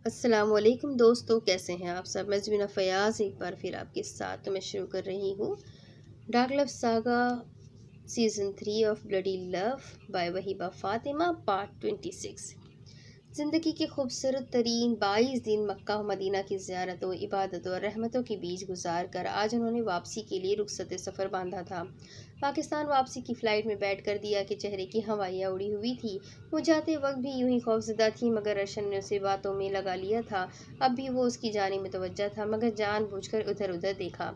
अस्सलामुअलैकुम दोस्तों, कैसे हैं आप सब। मैं ज़मीना फ़याज़ एक बार फिर आपके साथ तो मैं शुरू कर रही हूँ dark love saga season 3 of bloody love by Wahiba Fatima part 26। ज़िंदगी के खूबसूरत तरीन 22 दिन मक्का व मदीना की ज़ियारतों, इबादतों और रहमतों के बीच गुजार कर आज उन्होंने वापसी के लिए रुखसत सफ़र बांधा था। पाकिस्तान वापसी की फ़्लाइट में बैठकर दिया के चेहरे की हवाइयाँ उड़ी हुई थी। वो जाते वक्त भी यूं ही खौफज़दा थी, मगर अर्शन ने उसे बातों में लगा लिया था। अब भी वो उसकी जानिब मुतवज्जा था, मगर जानबूझकर उधर उधर देखा।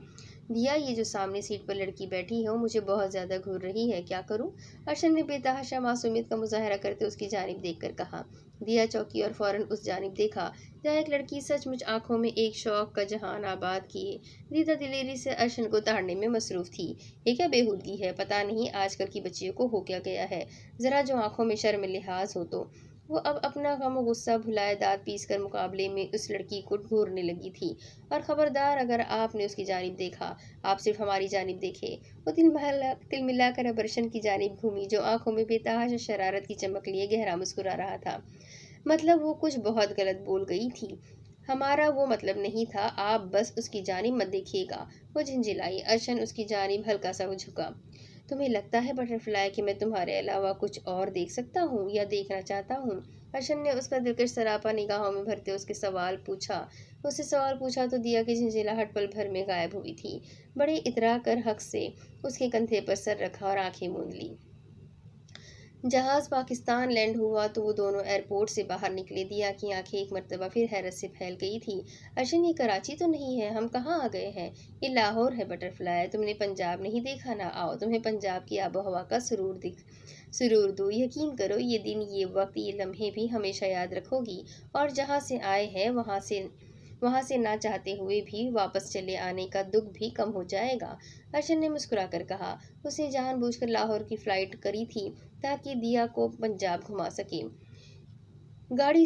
दिया, ये जो सामने सीट पर लड़की बैठी है वो मुझे बहुत ज़्यादा घूर रही है, क्या करूं? अर्शन ने बेतहाशा मासूमियत का मुजाहरा करते उसकी जानिब देखकर कहा। दिया चौकी और फौरन उस जानिब देखा जहाँ एक लड़की सचमुच आंखों में एक शौक का जहान आबाद किए दीदा दिलेरी से अर्शन को ताड़ने में मसरूफ थी। ये क्या बेहूदगी है, पता नहीं आजकल की बच्चियों को हो क्या गया है। जरा जो आंखों में शर्म लिहाज हो तो। वो अब अपना गम और गुस्सा भुलाए दांत पीस कर मुकाबले में उस लड़की को घूरने लगी थी। और खबरदार, अगर आपने उसकी जानिब देखा, आप सिर्फ हमारी जानिब देखे। वो तिल मिलाकर अब अर्शन की जानिब घूमी, जो आंखों में बेतहाशा शरारत की चमक लिए गहरा मुस्कुरा रहा था। मतलब वो कुछ बहुत गलत बोल गई थी। हमारा वो मतलब नहीं था, आप बस उसकी जानिब मत देखिएगा। वो झिंझिलाई। अर्शन उसकी जानिब हल्का सा झुका। तुम्हें लगता है बटरफ्लाई कि मैं तुम्हारे अलावा कुछ और देख सकता हूँ या देखना चाहता हूँ? अर्शन ने उसका दिलकश सरापा निगाहों में भरते उससे सवाल पूछा तो दिया कि झिंझिलाहट पल भर में गायब हुई थी। बड़े इतरा कर हक से उसके कंधे पर सर रखा और आंखें मूंद ली। जहाज पाकिस्तान लैंड हुआ तो वो दोनों एयरपोर्ट से बाहर निकले। दिया की आंखें एक मर्तबा फिर हैरत से फैल गई थी। अर्शन, ये कराची तो नहीं है, हम कहाँ आ गए हैं? ये लाहौर है बटरफ्लाई, तुमने पंजाब नहीं देखा ना? आओ तुम्हें पंजाब की आबो हवा का सुरूर दो। यकीन करो, ये दिन, ये वक्त, ये लम्हे भी हमेशा याद रखोगी। और जहाँ से आए हैं वहां से ना चाहते हुए भी वापस चले आने का दुख भी कम हो जाएगा। अर्शन ने मुस्कुराकर कहा। उसने जानबूझकर लाहौर की फ्लाइट करी थी ताकि दिया को पंजाब घुमा सके। गाड़ी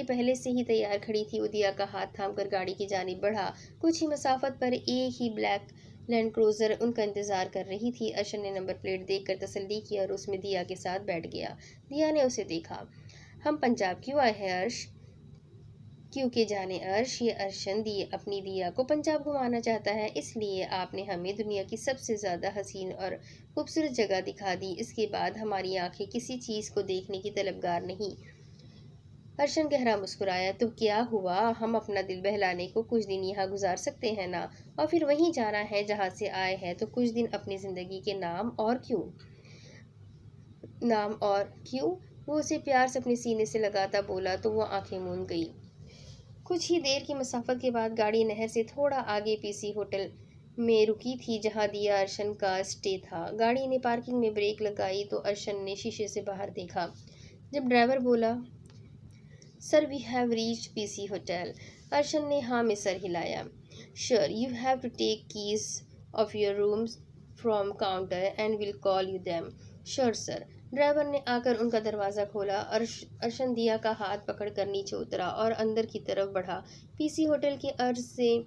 पहले से ही तैयार खड़ी थी। वो दिया का हाथ थामकर गाड़ी की जानिब बढ़ा। कुछ ही मसाफत पर एक ही ब्लैक लैंड क्रूजर उनका इंतजार कर रही थी। अर्शन ने नंबर प्लेट देखकर तसल्ली की और उसमें दिया के साथ बैठ गया। दिया ने उसे देखा। हम पंजाब क्यों आए हैं अर्श? क्योंकि जाने अर्श, ये अर्शन अपनी दिया को पंजाब घुमाना चाहता है, इसलिए आपने हमें दुनिया की सबसे ज़्यादा हसीन और खूबसूरत जगह दिखा दी। इसके बाद हमारी आंखें किसी चीज़ को देखने की तलबगार नहीं। अर्शन गहरा मुस्कुराया। तो क्या हुआ, हम अपना दिल बहलाने को कुछ दिन यहाँ गुजार सकते हैं ना? और फिर वहीं जाना है जहाँ से आए हैं, तो कुछ दिन अपनी ज़िंदगी के नाम और क्यों? वो उसे प्यार से अपने सीने से लगाता बोला तो वो आंखें मूंद गई। कुछ ही देर की मसाफत के बाद गाड़ी नहर से थोड़ा आगे पीसी होटल में रुकी थी, जहां दिया अर्शन का स्टे था। गाड़ी ने पार्किंग में ब्रेक लगाई तो अर्शन ने शीशे से बाहर देखा। जब ड्राइवर बोला, sir we have reached PC hotel, Arshan ने हाँ में सर हिलाया। Sure, you have to take keys of your rooms from counter and will call you them. Sure sir. Driver ने आकर उनका दरवाज़ा खोला। अर्शन दिया का हाथ पकड़कर नीचे उतरा और अंदर की तरफ बढ़ा। पीसी होटल के अर्ज से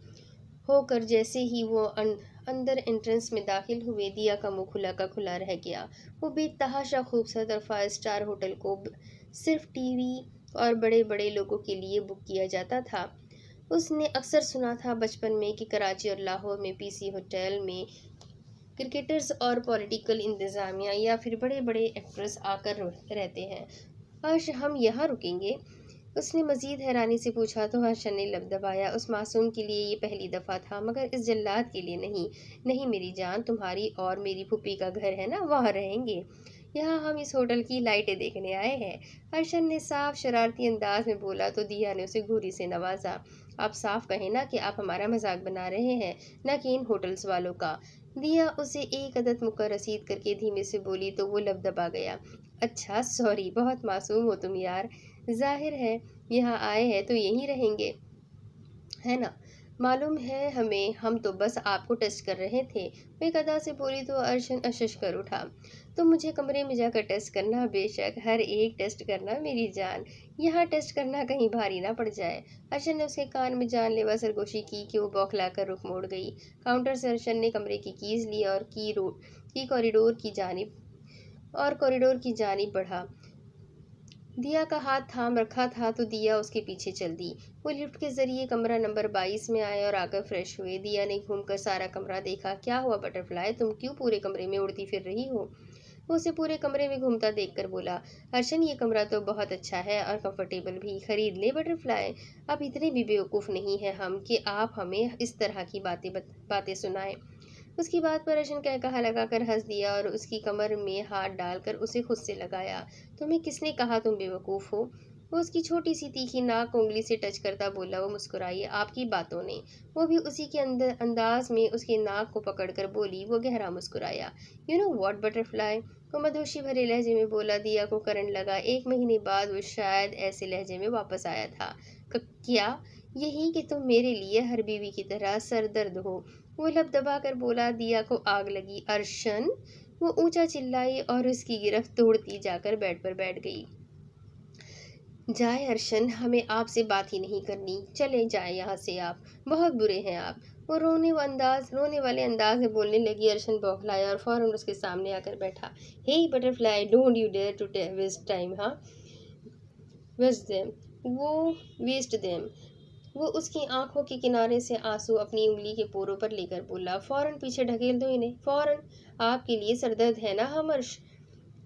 होकर जैसे ही वो अंदर एंट्रेंस में दाखिल हुए, दिया का मुंह खुला का खुला रह गया। वो बेतहाशा खूबसूरत और 5 स्टार होटल को सिर्फ टीवी और बड़े बड़े लोगों के लिए बुक किया जाता था। उसने अक्सर सुना था बचपन में कि कराची और लाहौर में पीसी होटल में क्रिकेटर्स और पॉलिटिकल इंतज़ामिया या फिर बड़े बड़े एक्ट्रेस आकर रहते हैं। आज हम यहाँ रुकेंगे? उसने मज़ीद हैरानी से पूछा तो हर्षन ने लब दबाया। उस मासूम के लिए ये पहली दफ़ा था, मगर इस जल्लाद के लिए नहीं। नहीं मेरी जान, तुम्हारी और मेरी फूफी का घर है ना, वहाँ रहेंगे। यहाँ हम इस होटल की लाइटें देखने आए हैं, हर्षन ने साफ शरारती अंदाज में बोला तो दिया ने उसे घूरी से नवाजा। आप साफ कहें ना कि आप हमारा मजाक बना रहे हैं, न कि इन होटल्स वालों का। दिया उसे एक अदद मुक्का रसीद करके धीमे से बोली तो वो लब दबा गया। अच्छा सॉरी, बहुत मासूम हो तुम यार। जाहिर है यहाँ आए हैं तो यहीं रहेंगे, है ना? मालूम है हमें, हम तो बस आपको टेस्ट कर रहे थे। वे कदा से बोली तो अर्शन अशश कर उठा। तो मुझे कमरे में जाकर टेस्ट करना, बेशक हर एक टेस्ट करना मेरी जान। यहाँ टेस्ट करना कहीं भारी ना पड़ जाए। अर्शन ने उसके कान में जानलेवा सरगोशी की कि वो बौखला कर रुख मोड़ गई। काउंटर से अर्शन ने कमरे की कीज ली और की कॉरिडोर की जानिब बढ़ा। दिया का हाथ थाम रखा था तो दिया उसके पीछे चल दी। वो लिफ्ट के जरिए कमरा नंबर 22 में आए और आकर फ्रेश हुए। दिया ने घूमकर सारा कमरा देखा। क्या हुआ बटरफ्लाई, तुम क्यों पूरे कमरे में उड़ती फिर रही हो? वो उसे पूरे कमरे में घूमता देखकर बोला, अर्शन ये कमरा तो बहुत अच्छा है और कंफर्टेबल भी, खरीद ले बटरफ्लाई। अब इतने भी बेवकूफ़ नहीं है हम कि आप हमें इस तरह की बातें सुनाएं। उसकी बात पर अर्शन कहा लगाकर हंस दिया और उसकी कमर में हाथ डालकर उसे खुद से लगाया। तुम्हें किसने कहा तुम बेवकूफ़ हो? वो उसकी छोटी सी तीखी नाक को उंगली से टच करता बोला। वो मुस्कुराई, आपकी बातों ने। वो भी उसी के अंदाज में उसके नाक को पकड़कर बोली। वो गहरा मुस्कुराया। यू नो वॉट बटरफ्लाई, वो मधोशी भरे लहजे में बोला। दिया को करंट लगा। 1 महीने बाद वो शायद ऐसे लहजे में वापस आया था। क्या? यही कि तुम मेरे लिए हर बीवी की तरह सरदर्द हो। वो लब दबाकर बोला। दिया को आग लगी। अर्शन, वो ऊंचा चिल्लाई और उसकी गिरफ्त तोड़ती जाकर बेड पर बैठ गई। जाए अर्शन, हमें आपसे बात ही नहीं करनी, चले जाए यहाँ से, आप बहुत बुरे हैं आप। वो रोने वाले अंदाज में बोलने लगी। अर्शन बौखलाया और फौरन उसके सामने आकर बैठा। Hey butterfly, don't you dare to waste time, हाँ वेस्ट देम, वो वेस्ट देम। वो उसकी आंखों के किनारे से आंसू अपनी उंगली के पोरों पर लेकर बोला। फौरन पीछे ढकेल दो इन्हें, फौरन। आपके लिए सरदर्द है ना हम अर्श?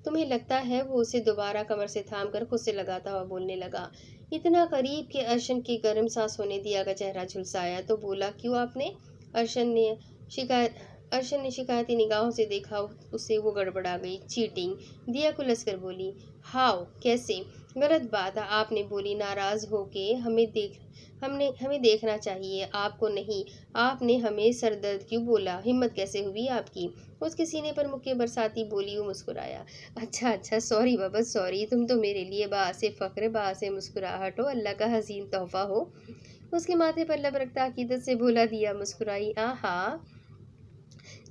तुम्हें लगता है? वो उसे दोबारा कमर से थाम कर खुद से लगाता हुआ बोलने लगा, इतना करीब कि अर्शन की गर्म सांसों ने दिया का चेहरा झुलसाया। तो बोला क्यों आपने? अर्शन ने शिकायत अर्शन ने शिकायती निगाहों से देखा उसे। वो गड़बड़ा गई। चीटिंग, दिया कुलस कर बोली। हाउ, कैसे? गलत बात है आपने बोली, नाराज हो के हमें देखना चाहिए, आपको नहीं। आपने हमें सरदर्द क्यों बोला? हिम्मत कैसे हुई आपकी? उसके सीने पर मुक्के बरसाती बोली। वो मुस्कुराया। अच्छा अच्छा, सॉरी बाबा सॉरी, तुम तो मेरे लिए बासे फ़ख्र, बासे मुस्कुराहट हो, अल्लाह का हसीन तोहफा हो। उसके माथे पर लब रखता अकीदत से बोला। दिया मुस्कुराई। आहा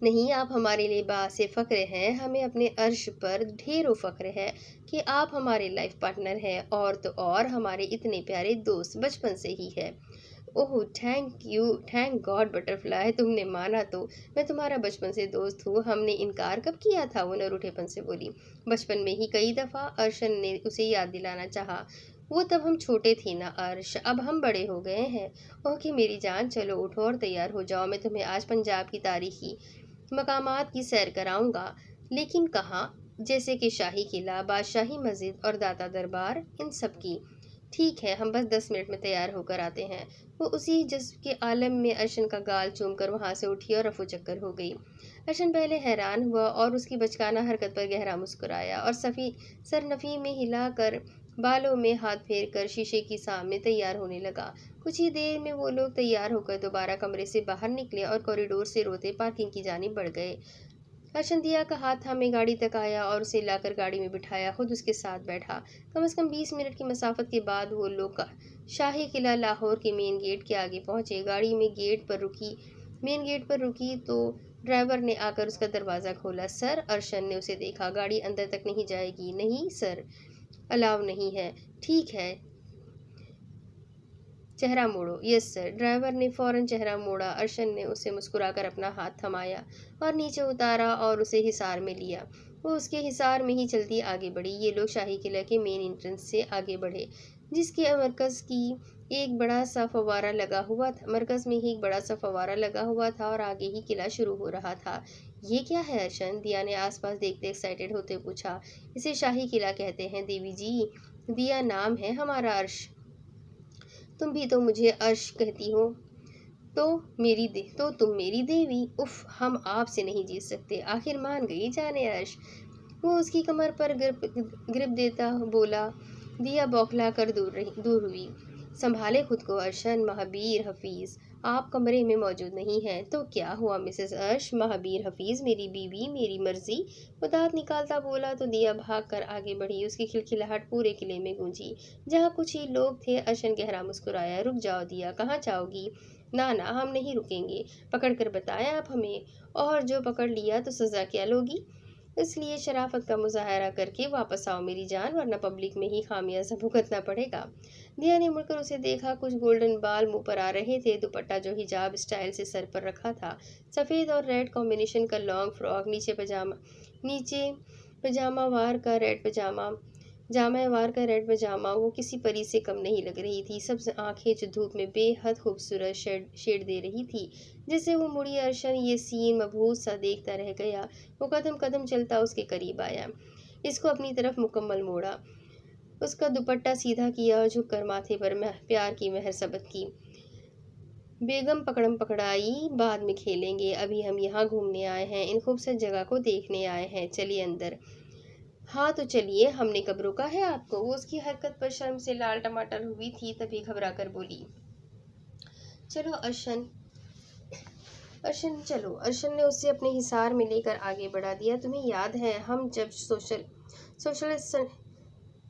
नहीं, आप हमारे लिए बासे फ़ख्र हैं। हमें अपने अर्श पर ढेरों फ़ख्र है कि आप हमारे लाइफ पार्टनर हैं, और तो और हमारे इतने प्यारे दोस्त बचपन से ही है। Oh thank you, thank God butterfly, तुमने माना तो। मैं तुम्हारा बचपन से दोस्त हूँ। हमने इनकार कब किया था? वो नरूठेपन से बोली। बचपन में ही कई दफ़ा, अर्शन ने उसे याद दिलाना चाहा। वो तब हम छोटे थे ना अर्श, अब हम बड़े हो गए हैं। ओके मेरी जान, चलो उठो और तैयार हो जाओ। मैं तुम्हें आज पंजाब की तारीखी मकामात की सैर कराऊंगा। लेकिन कहाँ? जैसे कि शाही किला, बादशाही मस्जिद और दाता दरबार, इन सब की। ठीक है, हम बस 10 मिनट में तैयार होकर आते हैं। वो उसी जज्ब के आलम में अर्शन का गाल चूमकर वहां से उठी और रफू चक्कर हो गई। अर्शन पहले हैरान हुआ और उसकी बचकाना हरकत पर गहरा मुस्कुराया और सर नफ़ी में हिलाकर बालों में हाथ फेर कर शीशे की सामने तैयार होने लगा। कुछ ही देर में वो लोग तैयार होकर दोबारा कमरे से बाहर निकले और कॉरिडोर से रोते पार्किंग की जानिब बढ़ गए। अर्शन दिया का हाथ थामे गाड़ी तक आया और उसे लाकर गाड़ी में बिठाया, खुद उसके साथ बैठा। कम से कम 20 मिनट की मसाफत के बाद वो लोग शाही किला लाहौर के मेन गेट के आगे पहुंचे। गाड़ी में मेन गेट पर रुकी तो ड्राइवर ने आकर उसका दरवाज़ा खोला। सर, अर्शन ने उसे देखा। गाड़ी अंदर तक नहीं जाएगी। नहीं सर, अलाउ नहीं है। ठीक है, चेहरा मोड़ो। Yes sir. ड्राइवर ने फौरन चेहरा मोड़ा। अर्शन ने उसे मुस्कुराकर अपना हाथ थमाया और नीचे उतारा और उसे हिसार में लिया। वो उसके हिसार में ही चलती आगे बढ़ी। ये लोग शाही किला के मेन एंट्रेंस से आगे बढ़े, जिसके मरकज़ की एक बड़ा सा फव्वारा लगा हुआ था। मरकज़ में ही एक बड़ा सा फव्वारा लगा हुआ था और आगे ही किला शुरू हो रहा था। ये क्या है अर्शन? दिया ने आसपास देखते एक्साइटेड होते पूछा। इसे शाही किला कहते हैं देवी जी। दिया नाम है हमारा अर्श। तुम भी तो मुझे अर्श कहती हो। तो तुम मेरी देवी। उफ, हम आपसे नहीं जीत सकते। आखिर मान गई जाने अर्श। वो उसकी कमर पर ग्रिप देता बोला। दिया बौखला कर दूर हुई। संभाले खुद को अर्शन। महाबीर हफीज आप कमरे में मौजूद नहीं हैं। तो क्या हुआ मिसेस अर्श? महाबीर हफीज मेरी बीवी, मेरी मर्जी। वो दांत निकालता बोला तो दिया भाग कर आगे बढ़ी। उसकी खिलखिलाहट पूरे किले में गूंजी। जहाँ कुछ ही लोग थे, अर्शन गहरा मुस्कुराया। रुक जाओ दिया, कहाँ जाओगी? ना ना, हम नहीं रुकेंगे। पकड़ कर बताया आप हमें, और जो पकड़ लिया तो सज़ा क्या लोगी? इसलिए शराफत का मुजाहरा करके वापस आओ मेरी जान, वरना पब्लिक में ही खामियाजा भुगतना पड़ेगा। दिया ने मुड़कर उसे देखा। कुछ गोल्डन बाल मुंह पर आ रहे थे। दुपट्टा जो हिजाब स्टाइल से सर पर रखा था, सफ़ेद और रेड कॉम्बिनेशन का लॉन्ग फ्रॉक, नीचे पजामा वार का रेड पजामा, जामा वार का रेड पजामा वो किसी परी से कम नहीं लग रही थी। सब्ज आंखें जो धूप में बेहद खूबसूरत शेड शेड दे रही थी। जैसे वो मुड़ी अर्शन ये सीन मबहूत सा देखता रह गया। वो कदम कदम चलता उसके करीब आया, इसको अपनी तरफ मुकम्मल मोड़ा, उसका दुपट्टा सीधा किया और झुककर माथे पर प्यार की मेहर सबक की। बेगम पकड़म पकड़ाई बाद में खेलेंगे, अभी हम यहाँ घूमने आए हैं, इन खूबसूरत जगह को देखने आए हैं, चलिए अंदर। हाँ तो चलिए, हमने कब रोका है आपको? वो उसकी हरकत पर शर्म से लाल टमाटर हुई थी, तभी घबरा कर बोली, चलो अर्शन, अर्शन चलो। अर्शन ने उसे अपने हिसार में लेकर आगे बढ़ा दिया। तुम्हें याद है हम जब सोशल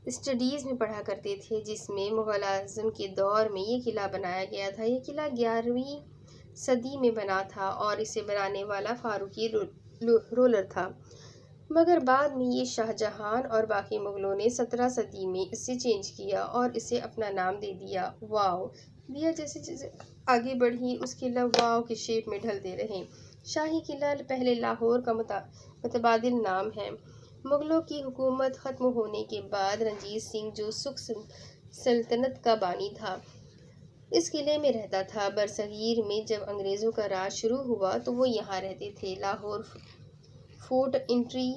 स्टडीज़ में पढ़ा करते थे, जिसमें मुग़ल आज़म के दौर में ये किला बनाया गया था। ये किला 11वीं सदी में बना था और इसे बनाने वाला फारूकी रोलर था, मगर बाद में ये शाहजहां और बाकी मुग़लों ने 17 सदी में इसे चेंज किया और इसे अपना नाम दे दिया, वाव दिया। जैसे जैसे आगे बढ़ी उस किला वाव के शेप में ढलते रहे। शाही किला पहले लाहौर का मुतबादिल नाम है। मुग़लों की हुकूमत ख़त्म होने के बाद रंजीत सिंह जो सुख सल्तनत का बानी था, इस किले में रहता था। बरसगीर में जब अंग्रेज़ों का राज शुरू हुआ तो वो यहाँ रहते थे। लाहौर फोर्ट एंट्री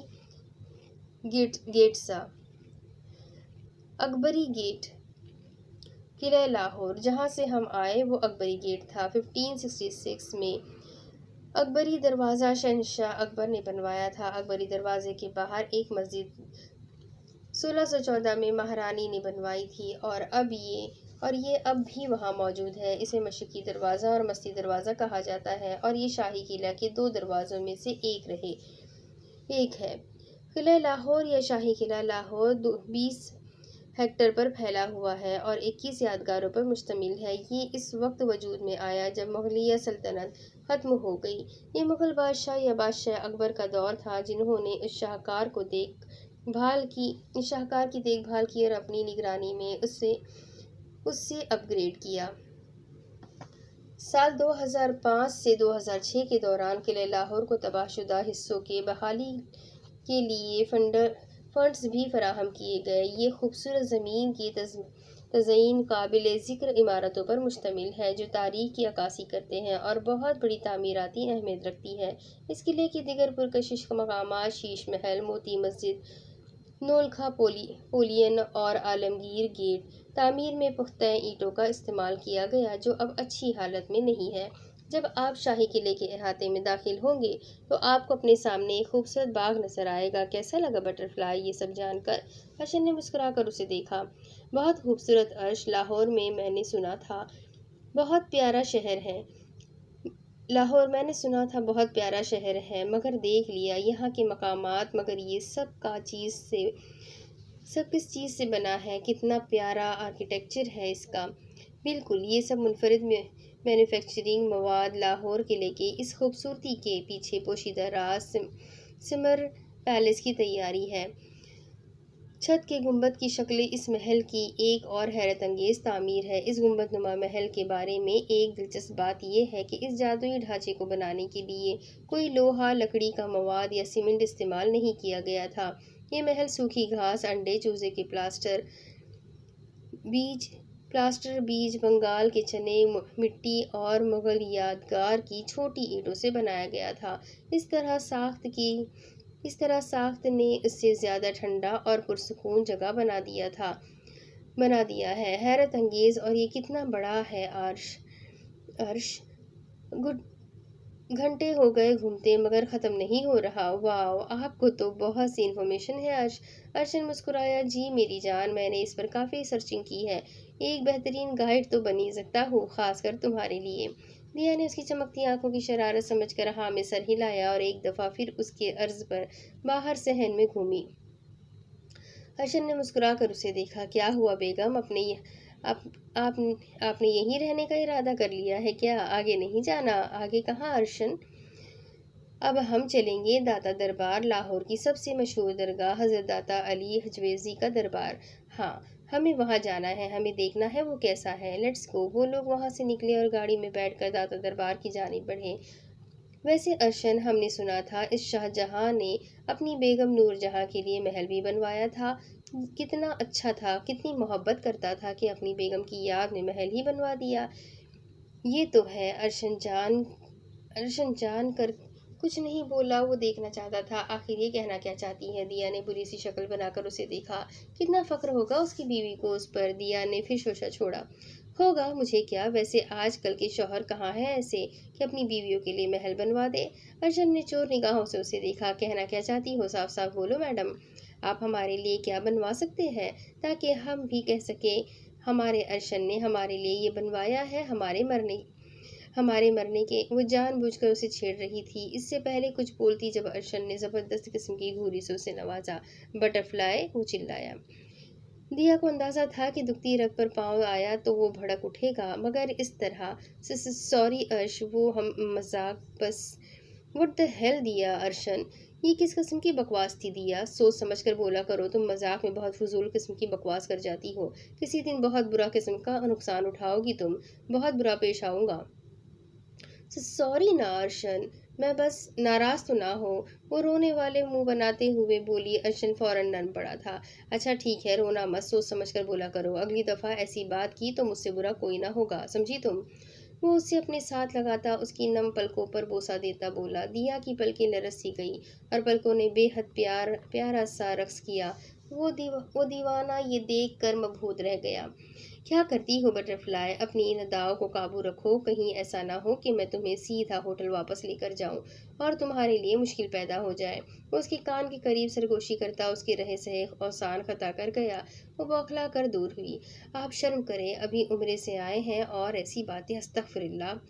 गेट सा अकबरी गेट, किला लाहौर जहाँ से हम आए वो अकबरी गेट था। 1566 में अकबरी दरवाज़ा शहंशाह अकबर ने बनवाया था। अकबरी दरवाजे के बाहर एक मस्जिद 1614 में महारानी ने बनवाई थी और ये अब भी वहाँ मौजूद है। इसे मशरिकी दरवाज़ा और मस्ती दरवाज़ा कहा जाता है और ये शाही किला के 2 दरवाज़ों में से एक है। किला लाहौर या शाही किला लाहौर 20 हेक्टर पर फैला हुआ है और 21 यादगारों पर मुश्तमिल है। ये इस वक्त वजूद में आया जब मुग़लिया सल्तनत ख़त्म हो गई। ये मुग़ल बादशाह या बादशाह अकबर का दौर था, जिन्होंने इस शाहकार की देखभाल की और अपनी निगरानी में उससे अपग्रेड किया। साल 2005 से 2006 के दौरान किले लाहौर को तबाहशुदा हिस्सों के बहाली के लिए फंड्स भी फराहम किए गए। ये खूबसूरत ज़मीन की तज़यीन काबिल ज़िक्र इमारतों पर मुश्तमिल है जो तारीख़ की अक्कासी करते हैं और बहुत बड़ी तामीराती अहमियत रखती है। इस किले के दिगर पुरकशिश मकामात शीश महल, मोती मस्जिद, नौलखा पोलियन और आलमगीर गेट। तामीर में पुख्ता ईंटों का इस्तेमाल किया गया जो अब अच्छी हालत में नहीं है। जब आप शाही किले के अहाते में दाखिल होंगे तो आपको अपने सामने एक खूबसूरत बाग नजर आएगा। कैसा लगा बटरफ्लाई? ये सब जानकर अर्शन ने मुस्कुराकर उसे देखा। बहुत खूबसूरत अर्श, लाहौर में मैंने सुना था बहुत प्यारा शहर है। लाहौर मैंने सुना था बहुत प्यारा शहर है, मगर देख लिया यहाँ के मकामात, मगर ये सब किस चीज़ से बना है? कितना प्यारा आर्किटेक्चर है इसका। बिल्कुल, ये सब मुनफरिद मैन्युफैक्चरिंग मवाद। लाहौर किले की इस खूबसूरती के पीछे पोशीदा राज सिमर पैलेस की तैयारी है। छत के गुंबद की शक्ल इस महल की एक और हैरत अंगेज तामीर है। इस गुंबदनुमा महल के बारे में एक दिलचस्प बात यह है कि इस जादुई ढांचे को बनाने के लिए कोई लोहा, लकड़ी का मवाद या सीमेंट इस्तेमाल नहीं किया गया था। ये महल सूखी घास, अंडे, चूजे के प्लास्टर, बीज, बंगाल के चने, मिट्टी और मुगल यादगार की छोटी ईंटों से बनाया गया था। इस तरह साख्त ने इससे ज़्यादा ठंडा और पुरसुकून जगह बना दिया है। हैरत अंगेज। और ये कितना बड़ा है अर्श घंटे हो गए घूमते मगर ख़त्म नहीं हो रहा। वाह, आपको तो बहुत सी इन्फॉर्मेशन है अर्शन मुस्कुराया। जी मेरी जान, मैंने इस पर काफ़ी सर्चिंग की है। एक बेहतरीन गाइड तो बन ही सकता हूँ, खासकर तुम्हारे लिए। दिया ने उसकी चमकती आंखों की शरारत समझकर हाँ में सर हिलाया और एक दफ़ा फिर उसके अर्ज पर बाहर सहन में घूमी। अर्शन ने मुस्कुरा कर उसे देखा। क्या हुआ बेगम, आपने यहीं रहने का इरादा कर लिया है क्या? आगे नहीं जाना? आगे कहाँ अर्शन? अब हम चलेंगे दाता दरबार, लाहौर की सबसे मशहूर दरगाह हज़रत दाता अली हजवेज़ी का दरबार। हाँ, हमें वहाँ जाना है, हमें देखना है वो कैसा है। Let's go. वो लोग वहाँ से निकले और गाड़ी में बैठकर दाता दरबार की जानिब बढ़े। वैसे अर्शन, हमने सुना था इस शाहजहां ने अपनी बेगम नूरजहां के लिए महल भी बनवाया था। कितना अच्छा था, कितनी मोहब्बत करता था कि अपनी बेगम की याद में महल ही बनवा दिया। ये तो है। अर्शन जान कर कुछ नहीं बोला। वो देखना चाहता था आखिर ये कहना क्या चाहती है। दिया ने बुरी सी शक्ल बनाकर उसे देखा। कितना फक्र होगा उसकी बीवी को उस पर। दिया ने फिर शोशा छोड़ा। होगा, मुझे क्या। वैसे आजकल के शौहर कहाँ हैं ऐसे कि अपनी बीवियों के लिए महल बनवा दे। अर्शन ने चोर निगाहों से उसे देखा। कहना क्या चाहती हो, साफ साफ बोलो मैडम। आप हमारे लिए क्या बनवा सकते हैं ताकि हम भी कह सके हमारे अर्शन ने हमारे लिए ये बनवाया है। हमारे मरने के। वो जानबूझकर उसे छेड़ रही थी। इससे पहले कुछ बोलती जब अर्शन ने जबरदस्त किस्म की घूरी से उसे नवाजा। बटरफ्लाई, वो चिल्लाया। दिया को अंदाजा था कि दुखती रग पर पाँव आया तो वो भड़क उठेगा, मगर इस तरह। सॉरी अर्श, वो हम मजाक बस। व्हाट द हेल दिया। अर्शन, ये किस किस्म की बकवास थी। दिया, सोच समझ कर बोला करो। तुम मजाक में बहुत फजूल किस्म की बकवास कर जाती हो। किसी दिन बहुत बुरा किस्म का नुकसान उठाओगी तुम। बहुत बुरा पेश आऊंगा। सॉरी ना अर्शन, मैं बस। नाराज तो ना हो। वो रोने वाले मुंह बनाते हुए बोली। अर्शन फौरन नर्म पड़ा था। अच्छा ठीक है, रोना मत, सोच समझ कर बोला करो। अगली दफा ऐसी बात की तो मुझसे बुरा कोई ना होगा, समझी तुम। वो उसे अपने साथ लगाता उसकी नम पलकों पर बोसा देता बोला। दिया की पलकें लरस सी गई और पलकों ने बेहद प्यारा सा रक्स किया। वो दीवाना ये देख कर मबहूत रह गया। क्या करती हो बटरफ्लाई, अपनी इन अदाओं को काबू रखो। कहीं ऐसा ना हो कि मैं तुम्हें सीधा होटल वापस लेकर जाऊं और तुम्हारे लिए मुश्किल पैदा हो जाए। वो उसके कान के करीब सरगोशी करता उसके रहे सहे औसान खता कर गया। वो बौखला कर दूर हुई। आप शर्म करें, अभी उम्रे से आए हैं और ऐसी बातें, अस्तगफिरुल्लाह।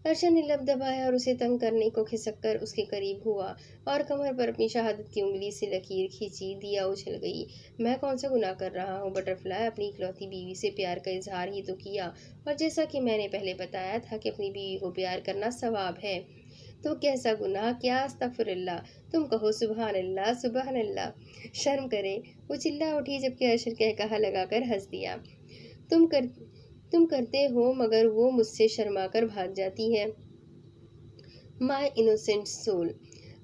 अर्शन ने लब दबाया और उसे तंग करने को खिसक कर उसके करीब हुआ और कमर पर अपनी शहादत की उंगली से लकीर खींची। दिया उछल गई। मैं कौन सा गुनाह कर रहा हूँ बटरफ्लाई, अपनी इकलौती बीवी से प्यार का इजहार ही तो किया। और जैसा कि मैंने पहले बताया था कि अपनी बीवी को प्यार करना सवाब है। तो कैसा गुनाह, क्या। अस्तगफिरुल्लाह। तुम कहो सुबहान अल्लाह, सुबहान अल्लाह। शर्म करे। वो चिल्ला उठी जबकि अर्शद कहकहा लगाकर हंस दिया। तुम कर तुम करते हो, मगर वो मुझसे शर्मा कर भाग जाती है। माई इनोसेंट सोल।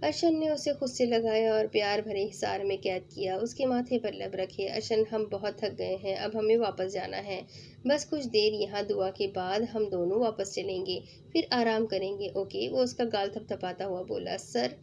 अर्शन ने उसे खुद से लगाया और प्यार भरे हिसार में कैद किया। उसके माथे पर लब रखे। अर्शन, हम बहुत थक गए हैं, अब हमें वापस जाना है। बस कुछ देर यहाँ, दुआ के बाद हम दोनों वापस चलेंगे, फिर आराम करेंगे। ओके। वो उसका गाल थपथपाता हुआ बोला। सर।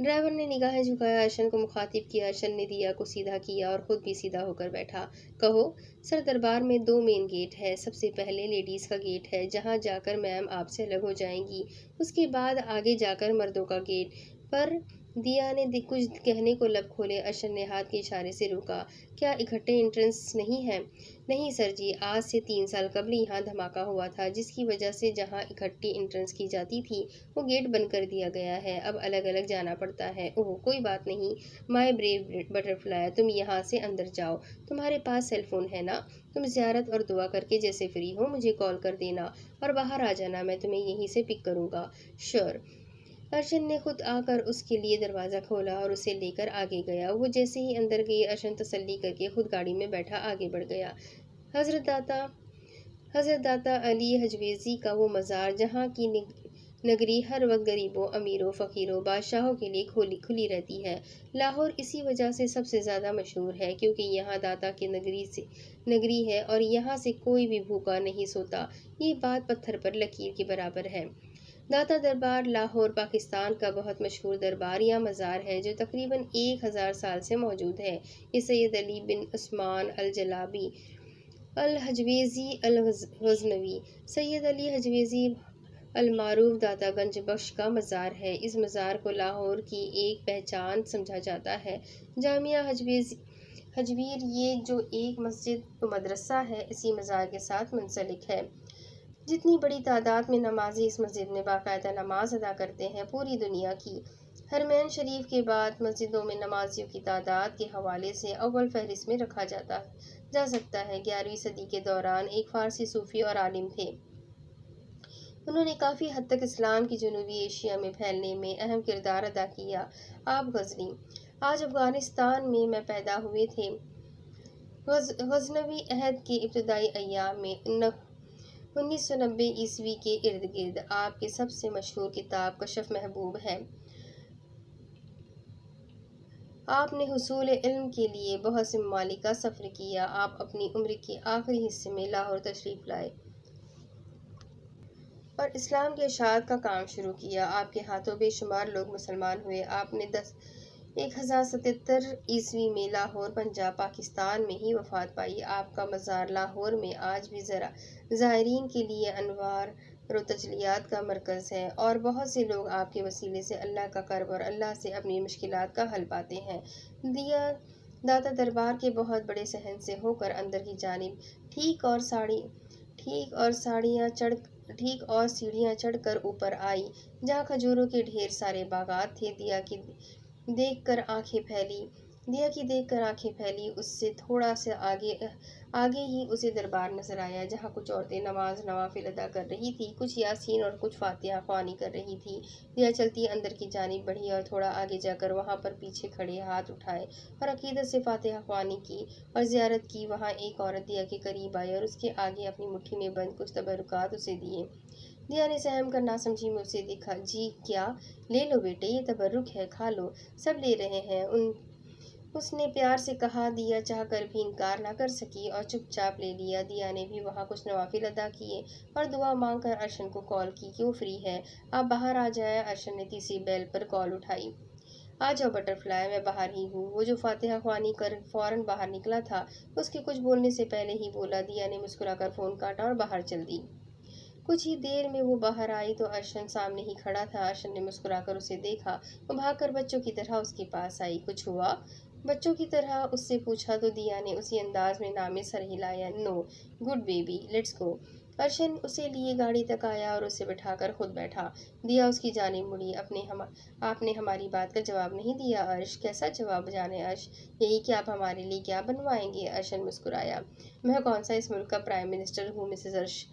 ड्राइवर ने निगाहें झुकाया, अर्शन को मुखातिब किया। अर्शन ने दिया को सीधा किया और खुद भी सीधा होकर बैठा। कहो। सर, दरबार में 2 मेन गेट है। सबसे पहले लेडीज़ का गेट है, जहाँ जाकर मैम आपसे अलग हो जाएंगी। उसके बाद आगे जाकर मर्दों का गेट। पर दिया ने कुछ कहने को लब खोले। अर्शन ने हाथ के इशारे से रोका। क्या इकट्ठे एंट्रेंस नहीं है। नहीं सर जी, आज से 3 साल कबल यहाँ धमाका हुआ था, जिसकी वजह से जहाँ इकट्ठी एंट्रेंस की जाती थी वो गेट बंद कर दिया गया है। अब अलग अलग जाना पड़ता है। ओह, कोई बात नहीं। माय ब्रेव बटरफ्लाई, तुम यहाँ से अंदर जाओ। तुम्हारे पास सेलफोन है ना। तुम ज़ियारत और दुआ करके जैसे फ्री हो मुझे कॉल कर देना और बाहर आ जाना, मैं तुम्हें यहीं से पिक करूँगा। श्योर। अर्शन ने खुद आकर उसके लिए दरवाज़ा खोला और उसे लेकर आगे गया। वो जैसे ही अंदर गई, अर्शन तसल्ली करके खुद गाड़ी में बैठा आगे बढ़ गया। हजरत दाता हजरत दाता अली हजवेज़ी का वो मज़ार, जहाँ की नगरी हर वक्त गरीबों, अमीरों, फ़कीरों, बादशाहों के लिए खुली रहती है। लाहौर इसी वजह से सबसे ज़्यादा मशहूर है, क्योंकि यहाँ दाता की नगरी है और यहाँ से कोई भी भूखा नहीं सोता। ये बात पत्थर पर लकीर के बराबर है। दाता दरबार लाहौर पाकिस्तान का बहुत मशहूर दरबार या मज़ार है, जो तकरीबन 1000 साल से मौजूद है। ये सैयद अली बिन उस्मान अल जलाबी अल हजवेज़ी अल गज़नवी, सैयद अली हजवेज़ी अलमारूफ दाता गंज बख्श का मज़ार है। इस मज़ार को लाहौर की एक पहचान समझा जाता है। जामिया हजवीर, ये जो एक मस्जिद व मदरसा है, इसी मज़ार के साथ मुंसलिक है। जितनी बड़ी तादाद में नमाजी इस मस्जिद में बाकायदा नमाज अदा करते हैं, पूरी दुनिया की हरमैन शरीफ के बाद मस्जिदों में नमाजियों की तादाद के हवाले से अव्वल फहरिस्त में रखा जा सकता है। 11वीं सदी के दौरान एक फ़ारसी सूफ़ी और आलिम थे। उन्होंने काफ़ी हद तक इस्लाम की जनूबी एशिया में फैलने में अहम किरदार अदा किया। आप गज़नी, आज अफ़गानिस्तान में मैं पैदा हुए थे। गज़नवी अहद के इब्तदाई अय्याम में 1990 ईस्वी के इर्द गिर्द। आपकी सबसे मशहूर किताब कशफ महबूब है। आपने हुसूल इल्म के लिए बहुत से ममालिक का सफ़र किया। आप अपनी उम्र के आखिरी हिस्से में लाहौर तशरीफ़ लाए और इस्लाम के इशाअत का काम शुरू किया। आपके हाथों बेशुमार लोग मुसलमान हुए। आपने 1077 ईस्वी में लाहौर पंजाब पाकिस्तान में ही वफ़ात पाई। आपका मज़ार लाहौर में आज भी ज़रा ज़ायरीन के लिए अनवार और तजलियात का मरकज़ है और बहुत से लोग आपके वसीले से अल्लाह का कर्ब और अल्लाह से अपनी मुश्किलात का हल पाते हैं। दिया दाता दरबार के बहुत बड़े सहन से होकर अंदर की जानिब ठीक और साड़ियाँ चढ़ ठीक और सीढ़ियाँ चढ़कर ऊपर आई, जहाँ खजूरों के ढेर सारे बागात थे। देखकर आंखें फैली देखकर आंखें फैली। उससे थोड़ा सा आगे ही उसे दरबार नजर आया, जहाँ कुछ औरतें नमाज नवाफिल अदा कर रही थी, कुछ यासीन और कुछ फातिहा ख्वानी कर रही थी। दिया चलती अंदर की जानिब बढ़ी और थोड़ा आगे जाकर वहाँ पर पीछे खड़े हाथ उठाए और अकीदत से फातिहा ख्वानी की और ज़ियारत की। वहाँ एक औरत दिया के करीब आई और उसके आगे अपनी मुट्ठी में बंद कुछ तबरुकात उसे दिए। दिया ने सहम कर नासमझी में उसे देखा। जी क्या? ले लो बेटे, ये तबरुक है, खा लो, सब ले रहे हैं। उसने प्यार से कहा। दिया चाहकर भी इनकार ना कर सकी और चुपचाप ले लिया। दिया ने भी वहाँ कुछ नवाफिल अदा किए और दुआ मांगकर अर्शन को कॉल की कि वो फ्री है, आप बाहर आ जाए। अर्शन ने तीसरी बेल पर कॉल उठाई। आ जाओ बटरफ्लाई, मैं बाहर ही हूँ। वो जो फातिहा ख्वानी कर फौरन बाहर निकला था, उसके कुछ बोलने से पहले ही बोला। दिया ने मुस्कुराकर फ़ोन काटा और बाहर चल दी। कुछ ही देर में वो बाहर आई तो अर्शन सामने ही खड़ा था। अर्शन ने मुस्कुराकर उसे देखा। वो भागकर बच्चों की तरह उसके पास आई। कुछ हुआ? बच्चों की तरह उससे पूछा तो दिया ने उसी अंदाज में नामे सर हिलाया। No, good baby, let's go. Arshan उसे लिए गाड़ी तक आया और उसे बिठाकर खुद बैठा। दिया उसकी जानिब मुड़ी। आपने हमारी बात का जवाब नहीं दिया अर्श। कैसा जवाब जाने अर्श? यही कि आप हमारे लिए क्या बनवाएंगे? अर्शन मुस्कुराया। मैं कौन सा इस मुल्क का प्राइम मिनिस्टर हूँ मिसेस अर्श?